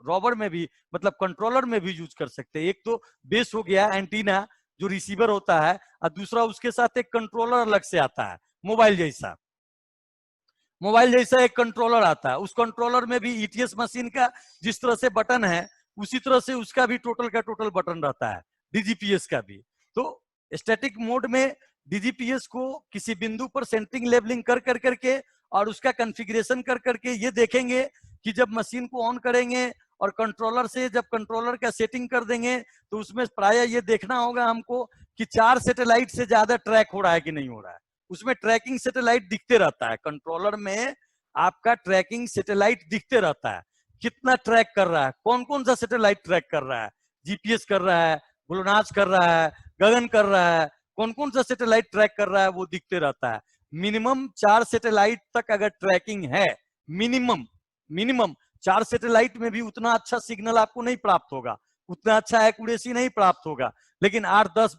रॉबर में भी, मतलब कंट्रोलर में भी यूज कर सकते हैं। एक तो बेस हो गया एंटीना जो रिसीवर होता है, और दूसरा उसके साथ एक कंट्रोलर अलग से आता है, मोबाइल जैसा एक कंट्रोलर आता है। उस कंट्रोलर में भी ईटीएस मशीन का जिस तरह से बटन है, उसी तरह से उसका भी टोटल का टोटल बटन रहता है, डीजीपीएस का भी। तो स्टैटिक मोड में डीजीपीएस को किसी बिंदु पर सेंटरिंग लेवलिंग कर करके और उसका कॉन्फ़िगरेशन कर करके ये देखेंगे कि जब मशीन को ऑन करेंगे और कंट्रोलर से जब कंट्रोलर का सेटिंग कर देंगे, तो उसमें प्राय ये देखना होगा हमको कि 4 सैटेलाइट से ज्यादा ट्रैक हो रहा है कि नहीं हो रहा है। उसमें ट्रैकिंग सैटेलाइट दिखते रहता है, कंट्रोलर में आपका ट्रैकिंग सैटेलाइट दिखते रहता है, कितना ट्रैक कर रहा है, कौन कौन सा सैटेलाइट ट्रैक कर रहा है, जीपीएस कर रहा है, ग्लोनास कर रहा है, गगन कर रहा है, कौन कौन सा सैटेलाइट ट्रैक कर रहा है, वो दिखते रहता है। मिनिमम 4 सैटेलाइट तक अगर ट्रैकिंग है, मिनिमम 4 सैटेलाइट में भी उतना अच्छा सिग्नल आपको नहीं प्राप्त होगा, उतना अच्छा एक्यूरेसी नहीं प्राप्त होगा। लेकिन 8, 10,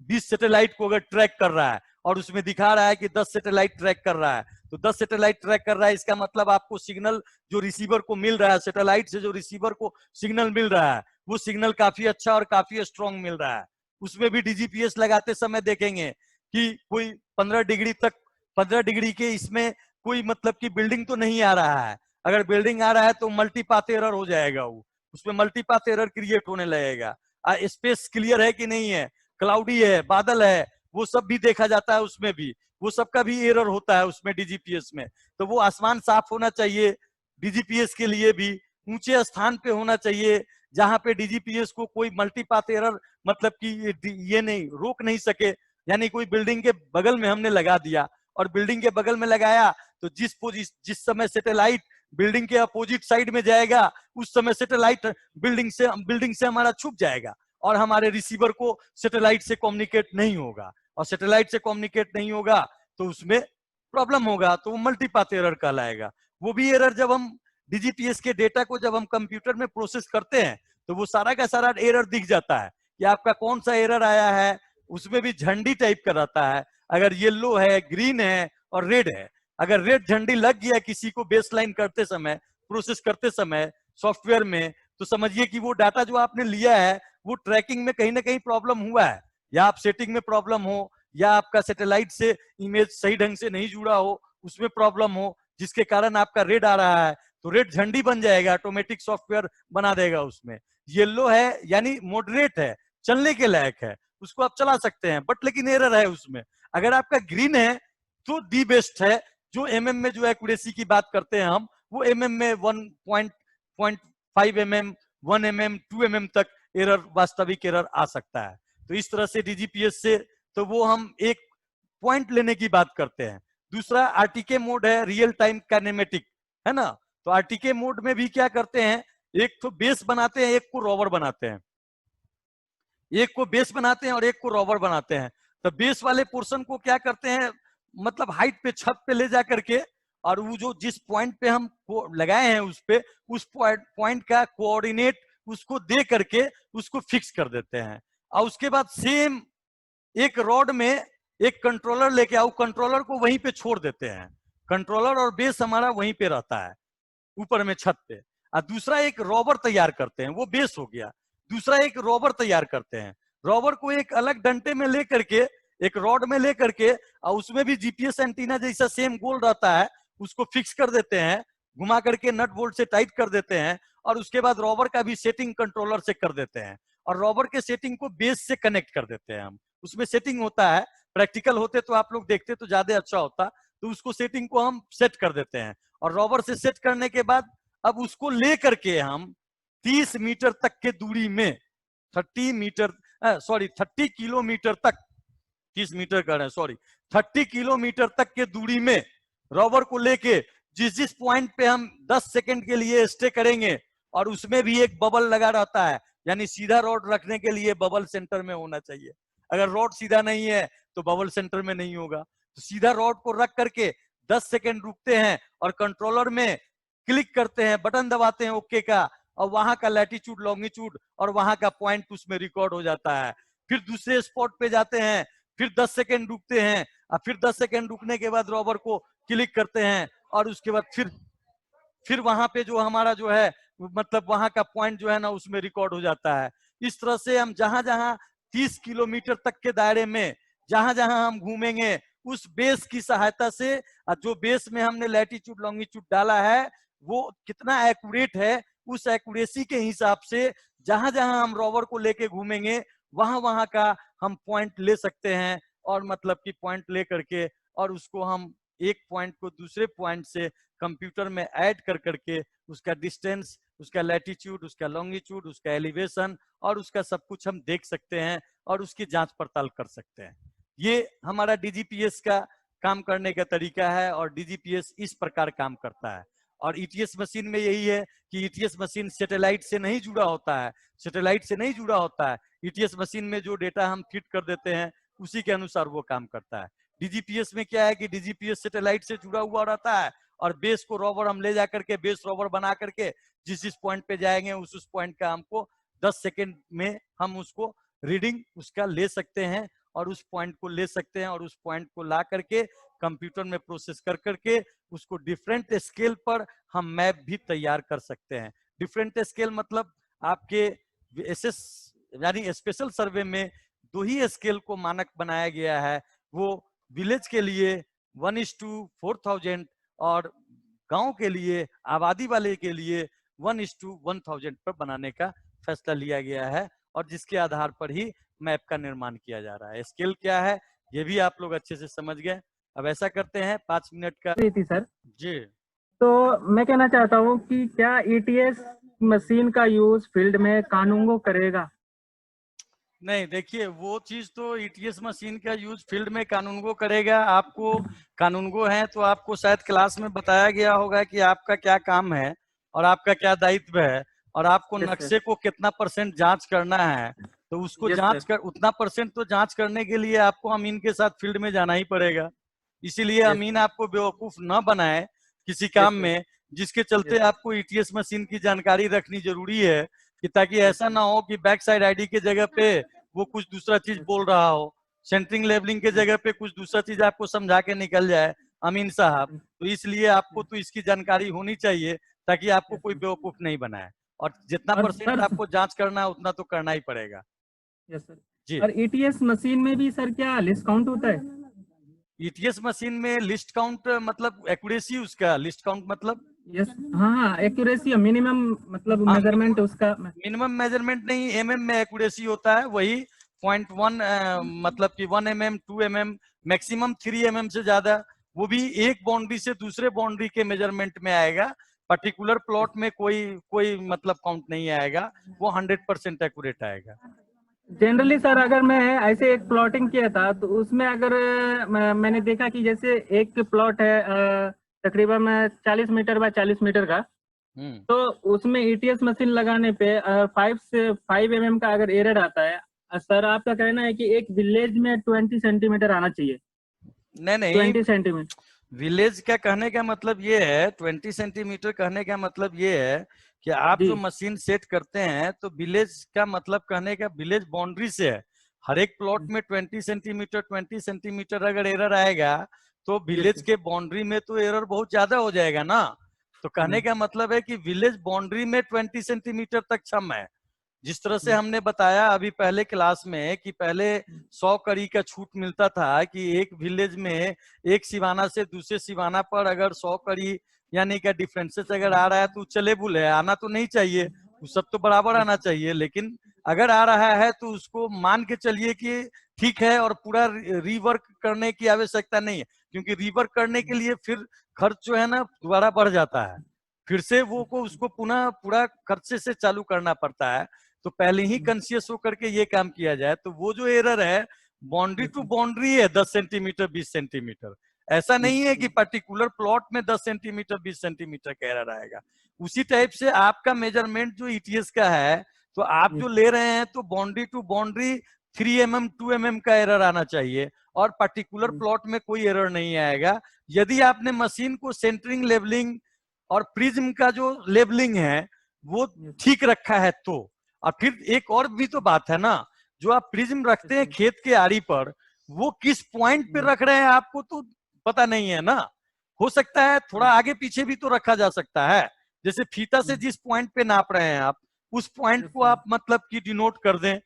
20 सैटेलाइट को अगर ट्रैक कर रहा है और उसमें दिखा रहा है कि 10 सैटेलाइट ट्रैक कर रहा है, तो 10 सैटेलाइट ट्रैक कर रहा है, इसका मतलब आपको सिग्नल जो रिसीवर को मिल रहा है, सैटेलाइट से जो रिसीवर को सिग्नल मिल रहा है, वो सिग्नल काफी अच्छा और काफी स्ट्रॉन्ग मिल रहा है। उसमें भी डीजीपीएस लगाते समय देखेंगे कि कोई 15 डिग्री के इसमें कोई मतलब कि बिल्डिंग तो नहीं आ रहा है। अगर बिल्डिंग आ रहा है तो मल्टीपाथ एरर हो जाएगा, वो उसमें मल्टीपाथ एरर क्रिएट होने लगेगा। स्पेस क्लियर है कि नहीं है, क्लाउडी है, बादल है, वो सब भी देखा जाता है। उसमें भी वो सबका भी एरर होता है उसमें डीजीपीएस में। तो वो आसमान साफ होना चाहिए, डीजीपीएस के लिए भी ऊंचे स्थान पे होना चाहिए, जहां पे डीजीपीएस को कोई मल्टीपाथ एरर मतलब कि ये नहीं रोक नहीं सके। यानी कोई बिल्डिंग के बगल में हमने लगा दिया, और बिल्डिंग के बगल में लगाया तो जिस समय सैटेलाइट बिल्डिंग के अपोजिट साइड में जाएगा, उस समय सैटेलाइट बिल्डिंग से हमारा छुप जाएगा और हमारे रिसीवर को सैटेलाइट से कम्युनिकेट नहीं होगा, और सैटेलाइट से कम्युनिकेट नहीं होगा तो उसमें प्रॉब्लम होगा, तो वो मल्टीपाथ एरर कहलाएगा। वो भी एरर जब हम डीजीपीएस के डेटा को जब हम कंप्यूटर में प्रोसेस करते हैं तो वो सारा का सारा एरर दिख जाता है कि आपका कौन सा एरर आया है। उसमें भी झंडी टाइप का रहता है, अगर येलो है, ग्रीन है और रेड है। अगर रेड झंडी लग गया किसी को बेसलाइन करते समय, प्रोसेस करते समय सॉफ्टवेयर में, तो समझिए कि वो डाटा जो आपने लिया है वो ट्रैकिंग में कहीं ना कहीं प्रॉब्लम हुआ है, या आप सेटिंग में प्रॉब्लम हो, या आपका सैटेलाइट से इमेज सही ढंग से नहीं जुड़ा हो, उसमें प्रॉब्लम हो, जिसके कारण आपका रेड आ रहा है। तो रेड झंडी बन जाएगा, ऑटोमेटिक सॉफ्टवेयर बना देगा उसमें। येलो है यानी मॉडरेट है, चलने के लायक है, उसको आप चला सकते हैं, बट लेकिन एरर है उसमें। अगर आपका ग्रीन है तो दी बेस्ट है। जो एमएम में जो एक्यूरेसी की बात करते हैं हम, वो एमएम में 1.5 mm, 1 mm, 2 mm तक एरर, वास्तविक एरर आ सकता है। तो इस तरह से डीजीपीएस से तो वो हम एक पॉइंट लेने की बात करते हैं। दूसरा आरटीके मोड है, रियल टाइम काइनेमेटिक, है ना। तो आरटीके मोड में भी क्या करते हैं, एक तो बेस बनाते हैं, एक को रोवर बनाते हैं, एक को बेस बनाते हैं और एक को रोवर बनाते हैं। तो बेस वाले पोर्शन को क्या करते हैं, मतलब हाइट पे, छत पे ले जा करके, और वो जो जिस पॉइंट पे हम लगाए हैं उस पे, उस पॉइंट का कोऑर्डिनेट उसको दे करके उसको फिक्स कर देते हैं। और उसके बाद सेम एक रॉड में एक कंट्रोलर लेके आओ, कंट्रोलर को वहीं पे छोड़ देते हैं। कंट्रोलर और बेस हमारा वहीं पे रहता है, ऊपर में छत पे। और दूसरा एक रोवर तैयार करते हैं, वो बेस हो गया। दूसरा एक रोवर तैयार करते हैं, रोवर को एक अलग डंटे में लेकर के, एक रॉड में लेकर के, और उसमें भी जीपीएस एंटीना जैसा सेम गोल रहता है, उसको फिक्स कर देते हैं, घुमा करके नट बोल्ट से टाइट कर देते हैं। और उसके बाद रोवर का भी सेटिंग कंट्रोलर से कर देते हैं, और रोवर के सेटिंग को बेस से कनेक्ट कर देते हैं हम। उसमें सेटिंग होता है, प्रैक्टिकल होते तो आप लोग देखते तो ज्यादा अच्छा होता। तो उसको सेटिंग को हम सेट कर देते हैं, और रोवर से सेट करने के बाद अब उसको ले करके हम 30 मीटर तक के दूरी में, 30 किलोमीटर तक, 30 मीटर कर रहे हैं, सॉरी, 30 किलोमीटर तक के दूरी में रोवर को लेके जिस जिस पॉइंट पे हम 10 सेकंड के लिए स्टे करेंगे, और उसमें भी एक बबल लगा रहता है, यानी सीधा रॉड रखने के लिए बबल सेंटर में होना चाहिए। अगर रॉड सीधा नहीं है तो बबल सेंटर में नहीं होगा। तो सीधा रॉड को रख करके 10 सेकंड रुकते हैं, और कंट्रोलर में क्लिक करते हैं, बटन दबाते हैं ओके का, और वहां का लैटिट्यूड, लॉन्गिट्यूड और वहां का पॉइंट उसमें रिकॉर्ड हो जाता है। फिर दूसरे स्पॉट पे जाते हैं, फिर 10 सेकंड रुकते हैं, और फिर 10 सेकंड रुकने के बाद रोवर को क्लिक करते हैं, और उसके बाद फिर वहां पे जो हमारा जो है, मतलब वहां का पॉइंट जो है ना, उसमें रिकॉर्ड हो जाता है। इस तरह से हम जहां जहां 30 किलोमीटर तक के दायरे में जहां जहां हम घूमेंगे, उस बेस की सहायता से, जो बेस में हमने लैटिट्यूड लॉन्गिट्यूड डाला है वो कितना एक्यूरेट है, उस एक्यूरेसी के हिसाब से जहां जहां हम रोवर को लेके घूमेंगे, वहां वहां का हम पॉइंट ले सकते हैं। और मतलब कि पॉइंट ले करके, और उसको हम एक पॉइंट को दूसरे पॉइंट से कंप्यूटर में ऐड कर करके उसका डिस्टेंस, उसका लैटिट्यूड, उसका लॉन्गिट्यूड, उसका एलिवेशन और उसका सब कुछ हम देख सकते हैं, और उसकी जांच पड़ताल कर सकते हैं। ये हमारा डीजीपीएस का काम करने का तरीका है, और डीजीपीएस इस प्रकार काम करता है। और ईटीएस मशीन में यही है कि ईटीएस मशीन सैटेलाइट से नहीं जुड़ा होता है, सैटेलाइट से नहीं जुड़ा होता है। ईटीएस मशीन में जो डेटा हम फीड कर देते हैं उसी के अनुसार वो काम करता है। डीजीपीएस में क्या है कि डीजीपीएस सैटेलाइट से जुड़ा हुआ रहता है, और बेस को रोवर हम ले जा करके, बेस रोवर बना करके जिस जिस पॉइंट पे जाएंगे उस पॉइंट का हमको 10 सेकेंड में हम उसको रीडिंग उसका ले सकते हैं, और उस पॉइंट को ले सकते हैं, और उस पॉइंट को ला करके कंप्यूटर में प्रोसेस कर करके उसको डिफरेंट स्केल पर हम मैप भी तैयार कर सकते हैं। डिफरेंट स्केल मतलब आपके एसएस यानी स्पेशल सर्वे में 2 ही स्केल को मानक बनाया गया है। वो विलेज के लिए 1:4000 और गांव के लिए, आबादी वाले के लिए 1:1000 पर बनाने का फैसला लिया गया है, और जिसके आधार पर ही मैप का निर्माण किया जा रहा है। स्केल क्या है ये भी आप लोग अच्छे से समझ गए। अब ऐसा करते हैं 5 मिनट का थी सर जी। तो मैं कहना चाहता हूँ कि क्या ईटीएस मशीन का यूज फील्ड में कानूनगो करेगा? नहीं, देखिए वो चीज तो ईटीएस मशीन का यूज फील्ड में कानूनगो करेगा। आपको कानूनगो है तो आपको शायद क्लास में बताया गया होगा कि आपका क्या काम है और आपका क्या दायित्व है, और आपको नक्शे को कितना % जांच करना है। तो उसको जांच कर, उतना % तो जांच करने के लिए आपको अमीन के साथ फील्ड में जाना ही पड़ेगा। इसीलिए अमीन आपको बेवकूफ न बनाए किसी काम yes, में, जिसके चलते yes, आपको ईटीएस मशीन की जानकारी रखनी जरूरी है, कि ताकि ऐसा ना हो कि बैक साइड आईडी के जगह पे वो कुछ दूसरा चीज बोल रहा हो, सेंटरिंग लेवलिंग के जगह पे कुछ दूसरा चीज आपको समझा के निकल जाए अमीन साहब। तो इसलिए आपको तो इसकी जानकारी होनी चाहिए, ताकि आपको कोई बेवकूफ नहीं बनाए। और जितना और परसेंट सर, आपको जांच करना है उतना तो करना ही पड़ेगा। यस सर, जी। और ईटीएस मशीन में भी सर क्या लिस्ट काउंट होता है? ईटीएस मशीन में लिस्ट काउंट मतलब एक्यूरेसी, उसका लिस्ट काउंट मतलब यस, हाँ हाँ, एक्यूरेसी मिनिमम मतलब मेजरमेंट उसका। मिनिमम मेजरमेंट नहीं, एमएम में एक्यूरेसी होता है, वही 0.1 मतलब कि 1 mm 2 mm, मैक्सिमम 3 mm से ज्यादा, वो भी एक बाउंड्री से दूसरे बाउंड्री के मेजरमेंट में आएगा। पर्टिकुलर प्लॉट में कोई कोई मतलब काउंट नहीं आएगा, वो 100% एक्यूरेट आएगा। जनरली सर, अगर मैं ऐसे एक प्लॉटिंग किया था तो उसमें अगर मैंने देखा कि जैसे एक प्लॉट है तकरीबन 40 मीटर बाय 40 मीटर का, तो उसमें ईटीएस मशीन लगाने पे 5 का अगर एरर आता है, सर आपका कहना है कि एक विलेज में 20 सेंटीमीटर आना चाहिए? नहीं नहीं, 20 सेंटीमीटर? विलेज का कहने का मतलब ये है, 20 सेंटीमीटर कहने का मतलब ये है कि आप जी जो मशीन सेट करते हैं, तो विलेज का मतलब कहने का विलेज बाउंड्री से है। हर एक प्लॉट में 20 सेंटीमीटर 20 सेंटीमीटर अगर एरर आएगा, तो यस विलेज सर, के बाउंड्री में तो एरर बहुत ज्यादा हो जाएगा ना। तो कहने जी का मतलब है कि विलेज बाउंड्री में 20 सेंटीमीटर तक क्षम है। जिस तरह से हमने बताया अभी पहले क्लास में कि पहले 100 कड़ी का छूट मिलता था, कि एक विलेज में एक सिवाना से दूसरे सिवाना पर अगर 100 कड़ी यानी का डिफरेंसेस अगर आ रहा है, तो चलेबुल है, आना तो नहीं चाहिए, वो सब तो बराबर आना चाहिए। लेकिन अगर आ रहा है तो उसको मान के चलिए कि ठीक है, और पूरा रीवर्क करने की आवश्यकता नहीं है, क्योंकि रीवर्क करने के लिए फिर खर्च जो है ना दोबारा बढ़ जाता है, फिर से वो को उसको पुनः पूरा खर्चे से चालू करना पड़ता है। तो पहले ही कॉन्शियस होकर के ये काम किया जाए, तो वो जो एरर है बाउंड्री टू बाउंड्री है, 10 सेंटीमीटर 20 सेंटीमीटर। ऐसा नहीं है कि पर्टिकुलर प्लॉट में 10 सेंटीमीटर 20 सेंटीमीटर का एरर आएगा। उसी टाइप से आपका मेजरमेंट जो ईटीएस का है, तो आप जो ले रहे हैं, तो boundary to boundary 3 mm 2 mm का एरर आना चाहिए, और पर्टिकुलर प्लॉट में कोई एरर नहीं आएगा। यदि आपने मशीन को सेंटरिंग लेवलिंग और प्रिज्म का जो लेवलिंग है वो ठीक रखा है, तो और फिर एक और भी तो बात है ना, जो आप प्रिज्म रखते हैं खेत के आड़ी पर, वो किस पॉइंट पे रख रहे हैं आपको तो पता नहीं है ना। हो सकता है थोड़ा आगे पीछे भी तो रखा जा सकता है। जैसे फीता से जिस पॉइंट पे नाप रहे हैं आप, उस पॉइंट को आप मतलब कि डिनोट कर दें,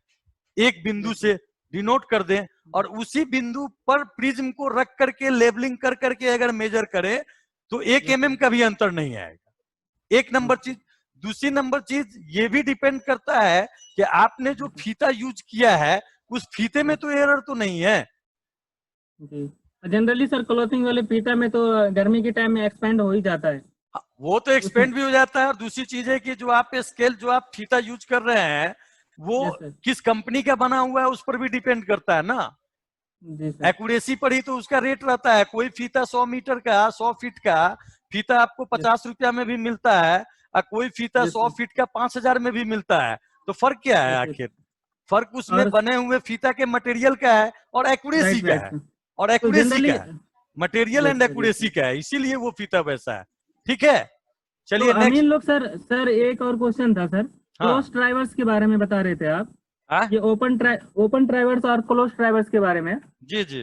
एक बिंदु से डिनोट कर दें, और उसी बिंदु पर प्रिज्म को रख करके लेवलिंग कर करके अगर मेजर करें, तो 1 mm का भी अंतर नहीं आएगा। एक नंबर चीज। दूसरी नंबर चीज ये भी डिपेंड करता है कि आपने जो फीता यूज किया है, उस फीते में तो एरर तो नहीं है। जी, जनरली सर क्लॉथिंग वाले फीता में तो गर्मी के टाइम में एक्सपेंड हो ही जाता है वो तो उसमें। एक्सपेंड भी हो जाता है, और दूसरी चीज है कि जो आप स्केल जो आप फीता यूज कर रहे हैं, वो यस सर, किस कंपनी का बना हुआ है उस पर भी डिपेंड करता है ना। जी सर, एक्यूरेसी पर ही तो उसका रेट रहता है। कोई फीता 100 मीटर का 100 फीट का फीता आपको यस 50 रुपया में भी मिलता है, और कोई फीता यस 100 सर, फीट का 5,000 में भी मिलता है। तो फर्क क्या है यस आखिर? फर्क उसमें और बने हुए फीता के मटेरियल का है और एक्यूरेसी राइट का राइट है, सर, और तो एक्यूरेसी जनरली का है, material yes and sir, yes accuracy sir. का है, इसीलिए वो फीता वैसा है। ठीक है, तो चलिए अमीन नेक्स्ट। लोग सर, एक और क्वेश्चन था सर, क्लोज हाँ ड्राइवर्स के बारे में बता रहे थे आप। हाँ, ये ओपन ड्राइवर्स और क्लोज ड्राइवर्स के बारे में। जी जी।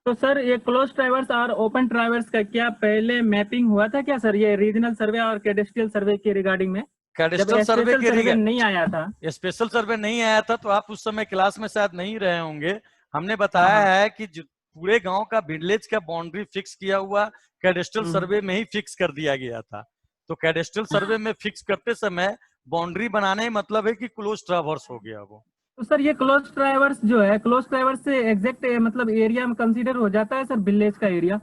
तो सर ये क्लोज ड्राइवर्स और ओपन ड्राइवर्स का क्या पहले मैपिंग हुआ था क्या सर, ये रीजनल सर्वे और कैडेस्ट्रियल सर्वे के रिगार्डिंग में, जब कैडेस्ट्रल सर्वे स्पेशल के सर्वे नहीं आया था? स्पेशल सर्वे नहीं आया था, तो आप उस समय क्लास में शायद नहीं रहे होंगे। हमने हाँ बताया हाँ, है कि जो पूरे गांव का विलेज का बाउंड्री फिक्स किया हुआ कैडेस्ट्रल हम्म, सर्वे में ही फिक्स कर दिया गया था। तो कैडेस्ट्रल सर्वे में फिक्स करते समय बाउंड्री बनाने मतलब है कि क्लोज ट्रावर्स हो गया वो। तो सर ये क्लोज ड्राइवर्स जो है, क्लोज ड्राइवर्स से एग्जैक्ट मतलब एरिया में कंसीडर हो जाता है सर विलेज का एरिया,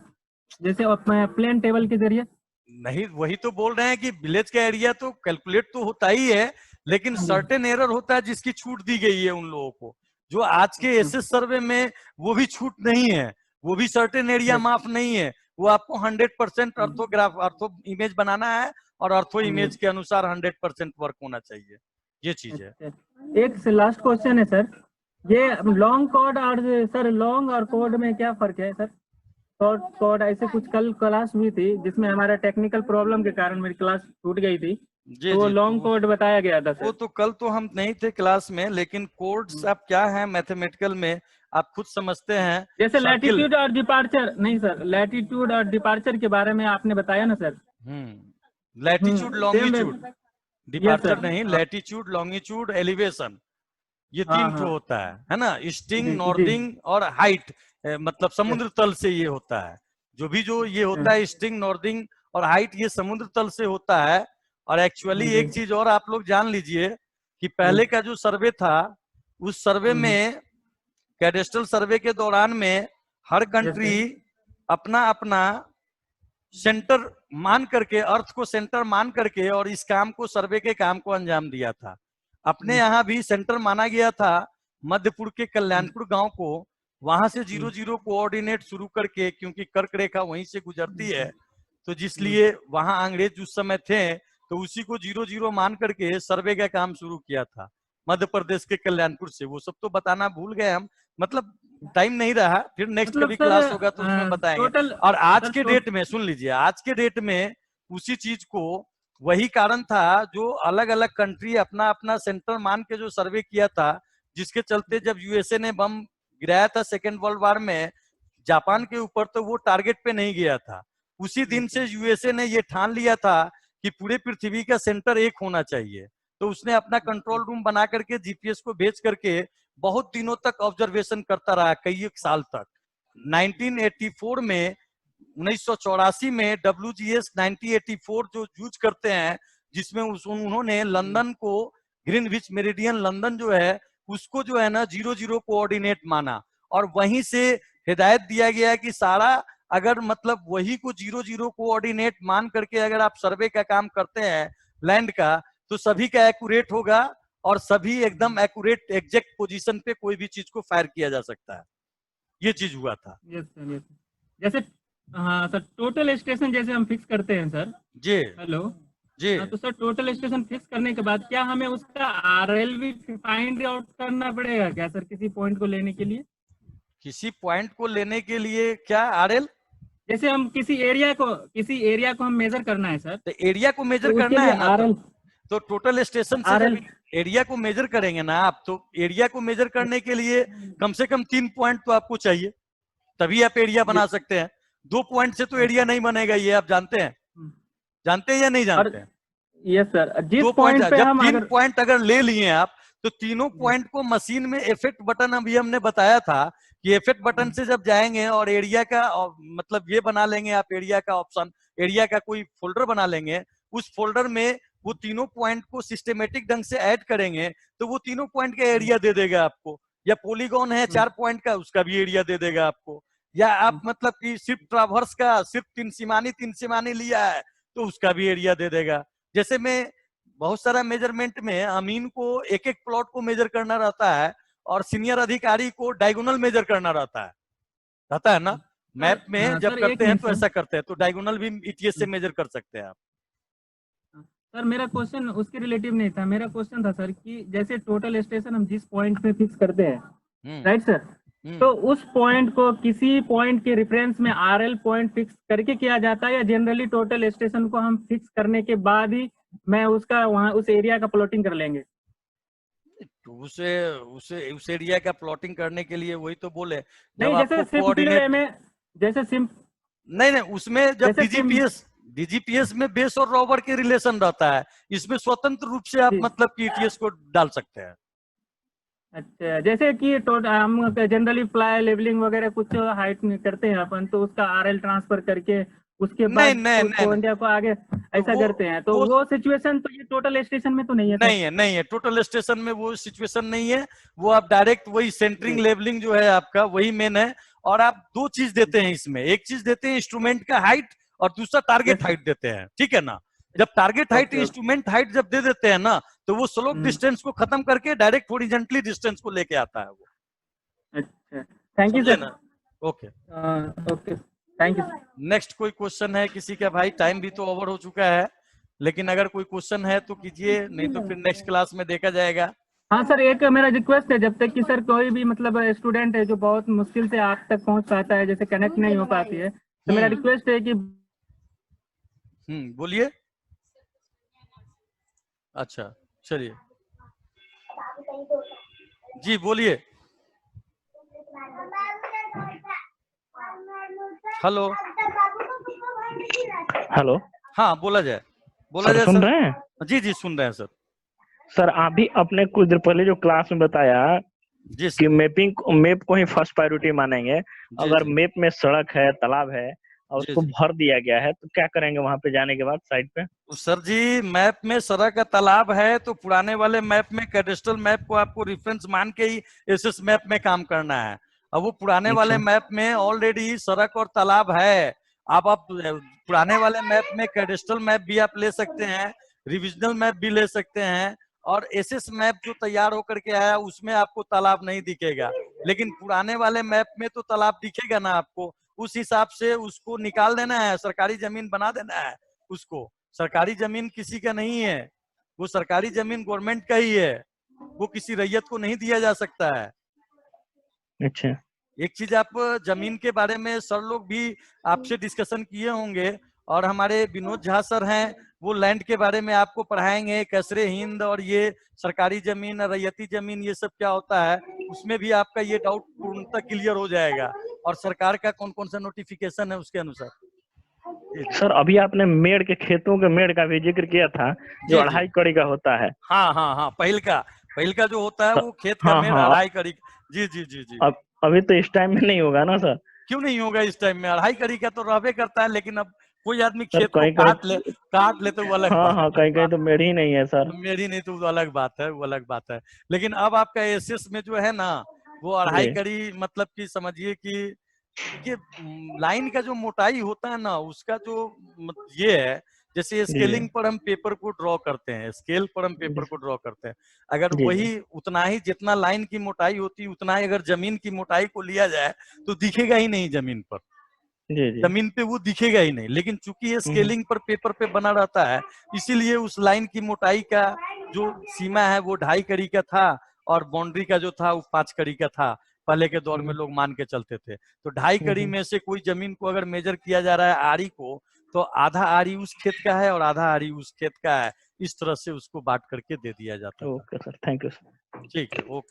जैसे प्लेन टेबल के जरिए? नहीं, वही तो बोल रहे हैं कि विलेज का एरिया तो कैलकुलेट तो होता ही है, लेकिन जी, सर्टेन एरर होता है जिसकी छूट दी गई है उन लोगों को। जो आज के एसएस सर्वे में वो भी छूट नहीं है, वो भी सर्टेन एरिया यस, माफ नहीं है। वो आपको 100% अर्थोग्राफ अर्थो इमेज बनाना है, और अर्थो इमेज के अनुसार 100% वर्क होना चाहिए। ये चीज है। अच्छा, एक से लास्ट क्वेश्चन है सर, ये लॉन्ग कोड और सर लॉन्ग और कोड में क्या फर्क है सर? शॉर्ट कोड ऐसे कुछ कल क्लास हुई थी जिसमें हमारा टेक्निकल प्रॉब्लम के कारण मेरी क्लास छूट गई थी, जी तो वो जी, लॉन्ग कोड बताया गया था वो सर। तो कल तो हम नहीं थे क्लास में, लेकिन कोड्स अब क्या है मैथमेटिकल में आप खुद समझते हैं। जैसे सर्किल, लैटिट्यूड और डिपार्चर, नहीं सर, लैटिट्यूड और डिपार्चर के बारे में आपने बताया ना sir. Latitude same. Longitude, yes departure sir. नहीं, लैटिट्यूड लॉन्गिट्यूड एलिवेशन, ये हाँ 3 ठो हाँ। होता है ना, ईस्टिंग जी जी। नॉर्दिंग और हाइट, मतलब यस। समुद्र तल से ये होता है। जो ये होता है ईस्टिंग नॉर्दिंग और हाइट, ये समुद्र तल से होता है। और एक्चुअली जी। एक चीज और आप लोग जान लीजिए कि पहले का जो सर्वे था, उस सर्वे में, कैडेस्ट्रल सर्वे के दौरान में, हर यस कंट्री सर। अपना अपना सेंटर मान करके, अर्थ को सेंटर मान करके, और इस काम को, सर्वे के काम को अंजाम दिया था। अपने यहाँ भी सेंटर माना गया था मध्यपुर के कल्याणपुर गांव को, वहां से 00 कोऑर्डिनेट शुरू करके, क्योंकि कर्क रेखा वहीं से गुजरती है, तो जिसलिए वहां अंग्रेज उस समय थे, तो उसी को 00 मान करके सर्वे का काम शुरू किया था मध्य प्रदेश के कल्याणपुर से। वो सब तो बताना भूल गए हम, मतलब टाइम नहीं रहा, फिर नेक्स्ट मतलब कभी सर क्लास होगा तो उसमें बताएंगे। टोटल, और आज सर के डेट में सुन लीजिए, आज के डेट में उसी चीज को, वही कारण था जो अलग अलग कंट्री अपना अपना सेंटर मान के जो सर्वे किया था, जिसके चलते जब यूएसए ने बम गिराया था सेकेंड वर्ल्ड वार में जापान के ऊपर, तो वो टारगेट पे नहीं गया था। उसी दिन से यूएसए ने ये ठान लिया था कि पूरे पृथ्वी का सेंटर एक होना चाहिए, तो उसने अपना कंट्रोल रूम बना करके जीपीएस को भेज करके बहुत दिनों तक ऑब्जर्वेशन करता रहा, कई एक साल तक। 1984 में, 1984 में WGS 1984 जो यूज करते हैं, जिसमें उन्होंने लंदन को, ग्रीनविच मेरिडियन लंदन जो है, उसको जो है ना 00 कोऑर्डिनेट माना, और वहीं से हिदायत दिया गया कि सारा, अगर मतलब वही को 00 कोऑर्डिनेट मान करके अगर आप सर्वे का काम करते हैं लैंड का, तो सभी का एक्यूरेट होगा, और सभी एकदम एक्यूरेट एग्जैक्ट पोजीशन पे कोई भी चीज को फायर किया जा सकता है। ये चीज हुआ था। Yes sir. यस जैसे, हाँ सर, टोटल स्टेशन जैसे हम फिक्स करते हैं सर। जी हेलो। जी। हाँ, तो सर टोटल स्टेशन फिक्स करने के बाद क्या हमें उसका आरएल भी फाइंड आउट करना पड़ेगा क्या सर, किसी पॉइंट को लेने के लिए? किसी पॉइंट को लेने के लिए क्या आरएल? जैसे हम किसी एरिया को हम मेजर करना है सर, तो एरिया को मेजर तो उसके करना लिए है ना, आरएल। तो टोटल स्टेशन से जब आरएल। एरिया को मेजर करेंगे ना आप, तो एरिया को मेजर करने के लिए कम से कम 3 पॉइंट तो आपको चाहिए, तभी आप एरिया बना सकते हैं। 2 पॉइंट से तो एरिया नहीं बनेगा, ये आप जानते हैं, जानते हैं या नहीं और जानते हैं? यस सर, जिस 2 पॉइंट, पॉइंट पे जब हम 3 अगर, पॉइंट अगर ले लिए आप, तो तीनों पॉइंट को मशीन में इफेक्ट बटन, अभी हमने बताया था कि इफेक्ट बटन से जब जाएंगे और एरिया का, मतलब ये बना लेंगे आप, एरिया का ऑप्शन, एरिया का कोई फोल्डर बना लेंगे, उस फोल्डर में वो तीनों पॉइंट को सिस्टमेटिक ढंग से ऐड करेंगे, तो वो तीनों पॉइंट का एरिया दे देगा आपको। या पॉलीगॉन है 4 पॉइंट का, उसका भी एरिया दे देगा आपको। या आप मतलब कि सिर्फ ट्रावर्स का, सिर्फ 3 सीमानी लिया है, तो उसका भी एरिया दे देगा। जैसे मैं बहुत सारा मेजरमेंट में अमीन को एक एक प्लॉट को मेजर करना रहता है, और सीनियर अधिकारी को डायगोनल मेजर करना रहता है ना। सर मैप में हाँ जब सर, एक करते हैं मिनट तो सर। ऐसा करते हैं, तो डायगोनल भी ईटीएस से मेजर कर सकते हैं आप। सर मेरा क्वेश्चन उसके रिलेटिव नहीं था, मेरा क्वेश्चन था सर कि जैसे टोटल स्टेशन हम जिस पॉइंट पे फिक्स करते हैं, राइट सर, तो उस पॉइंट को किसी पॉइंट के रेफरेंस में आरएल पॉइंट फिक्स करके किया जाता है, या जनरली टोटल स्टेशन को हम फिक्स करने के बाद ही मैं उसका वहाँ उस एरिया का प्लॉटिंग कर लेंगे? तो उसे उसे उस एरिया का प्लॉटिंग करने के लिए वही तो बोले, जब नहीं, आपको जैसे सिंपल वे कोऑर्डिनेट, में, जैसे सिम नहीं उसमें जब जैसे सिम डीजीपीएस में बेस और रॉबर के रिलेशन रहता है, इसमें स्वतंत्र रूप से आप जी। मतलब कि ईटीएस को डाल सकते हैं। अच्छा, जैसे कि हम जनरली फ्लाई लेवलिंग वगैरह कुछ हाइट करते हैं अपन, तो उसका आरएल ट्रांसफर करके उसके नहीं बाद नहीं उस नहीं, इंडिया को आगे तो ऐसा करते हैं, तो वो वो सिचुएशन तो ये टोटल स्टेशन में तो नहीं है सर? नहीं है टोटल स्टेशन में वो सिचुएशन नहीं है। वो आप डायरेक्ट वही सेंटरिंग जी। लेवलिंग जो है आपका, वही मेन है। और आप 2 चीज देते हैं इसमें, एक चीज देते हैं इंस्ट्रूमेंट का हाइट, और दूसरा टारगेट यस सर। हाइट देते हैं, ठीक है ना। जब target height okay okay. Instrument height जब दे देते हैं ना, तो वो स्लोप डिस्टेंस को खत्म करके डायरेक्ट हॉरिजॉन्टली डिस्टेंस को लेके आता है वो। अच्छा, थैंक यू समझे सर। ना? Okay, okay, thank you. Next कोई क्वेश्चन है किसी का? भाई टाइम भी तो ओवर हो चुका है, लेकिन अगर कोई क्वेश्चन है तो कीजिए, नहीं तो फिर नेक्स्ट क्लास में देखा जाएगा। हाँ सर, एक मेरा रिक्वेस्ट है, जब तक कि सर कोई भी मतलब स्टूडेंट है जो बहुत मुश्किल से आप तक पहुंच पाता है, जैसे कनेक्ट नहीं हो पाती है, तो मेरा रिक्वेस्ट है कि बोलिए। अच्छा, चलिए जी, बोलिए। हेलो। हेलो। हाँ, बोला जाए, बोला सर जाए सुन सर। रहे हैं? जी जी, सुन रहे हैं सर। सर अभी अपने कुछ देर पहले जो क्लास में बताया जी कि सर। मैप को ही फर्स्ट प्रायोरिटी मानेंगे। जी अगर जी। मैप में सड़क है, तालाब है और जी उसको जी। भर दिया गया है तो क्या करेंगे वहां पे जाने के बाद साइड पे? तो सर जी, मैप में सड़क का तालाब है तो पुराने वाले मैप में कैडेस्ट्रल मैप को आपको रेफरेंस मान के ही एसएस मैप में काम करना है। अब वो पुराने वाले अच्छा। मैप में ऑलरेडी सड़क और तालाब है। आप पुराने वाले मैप में कैडेस्ट्रल मैप भी आप ले सकते हैं, रिविजनल मैप भी ले सकते हैं, और एसएस मैप जो तैयार होकर के आया उसमें आपको तालाब नहीं दिखेगा, लेकिन पुराने वाले मैप में तो तालाब दिखेगा ना आपको। उस हिसाब से उसको निकाल देना है, सरकारी जमीन बना देना है उसको। सरकारी जमीन किसी का नहीं है, वो सरकारी जमीन गवर्नमेंट का ही है, वो किसी रैयत को नहीं दिया जा सकता है। अच्छा। एक चीज, आप जमीन के बारे में सर लोग भी आपसे डिस्कशन किए होंगे, और हमारे विनोद झा सर हैं, वो लैंड के बारे में आपको पढ़ाएंगे, कैसरे हिंद और ये सरकारी जमीन, रैयती जमीन, ये सब क्या होता है, उसमें भी आपका ये डाउट पूर्णतः क्लियर हो जाएगा, और सरकार का कौन कौन सा नोटिफिकेशन है उसके अनुसार। जी जी। सर अभी आपने मेड़ के खेतों के मेड़ का भी जिक्र किया था जो जी जी। 2.5 कड़ी का होता है। हाँ हाँ हाँ, पहिल का जो होता है तो वो खेत का हाँ मेड़ हाँ, 2.5 कड़ी। जी जी जी जी। अब अभी तो इस टाइम में नहीं होगा ना सर? क्यों नहीं होगा इस टाइम में? 2.5 कड़ी का तो रहबे करता है, लेकिन अब कोई आदमी सर खेत को कहीं कहीं काट ले तो वो अलग हाँ बात हाँ, कहीं कहीं तो मेड़ ही नहीं है सर। है, मेरी नहीं तो वो अलग बात है, वो अलग बात है। लेकिन अब आपका एसएस में जो है ना, वो जी 2.5 कड़ी, मतलब कि समझिए कि देखिए, लाइन का जो मोटाई होता है ना, उसका जो ये है, जैसे जी स्केलिंग पर हम पेपर को ड्रॉ करते हैं, स्केल पर हम पेपर जी को ड्रॉ करते हैं, अगर जी जी वही उतना ही जितना लाइन की मोटाई होती है उतना ही अगर जमीन की मोटाई को लिया जाए तो दिखेगा ही नहीं जमीन पर। जी जी। जमीन पे वो दिखेगा ही नहीं, लेकिन चूंकि ये हम्म, स्केलिंग पर पेपर पे बना रहता है, इसीलिए उस लाइन की मोटाई का जो सीमा है वो 2.5 कड़ी का था, और बाउंड्री का जो था वो 5 कड़ी का था। पहले के दौर में हम्म, लोग मान के चलते थे। तो 2.5 कड़ी हम्म। में से कोई जमीन को अगर मेजर किया जा रहा है आरी को, तो आधा आरी उस खेत का है और आधा आरी उस खेत का है, इस तरह से उसको बांट करके दे दिया जाता था। Okay sir, thank you sir. ठीक है, ओके।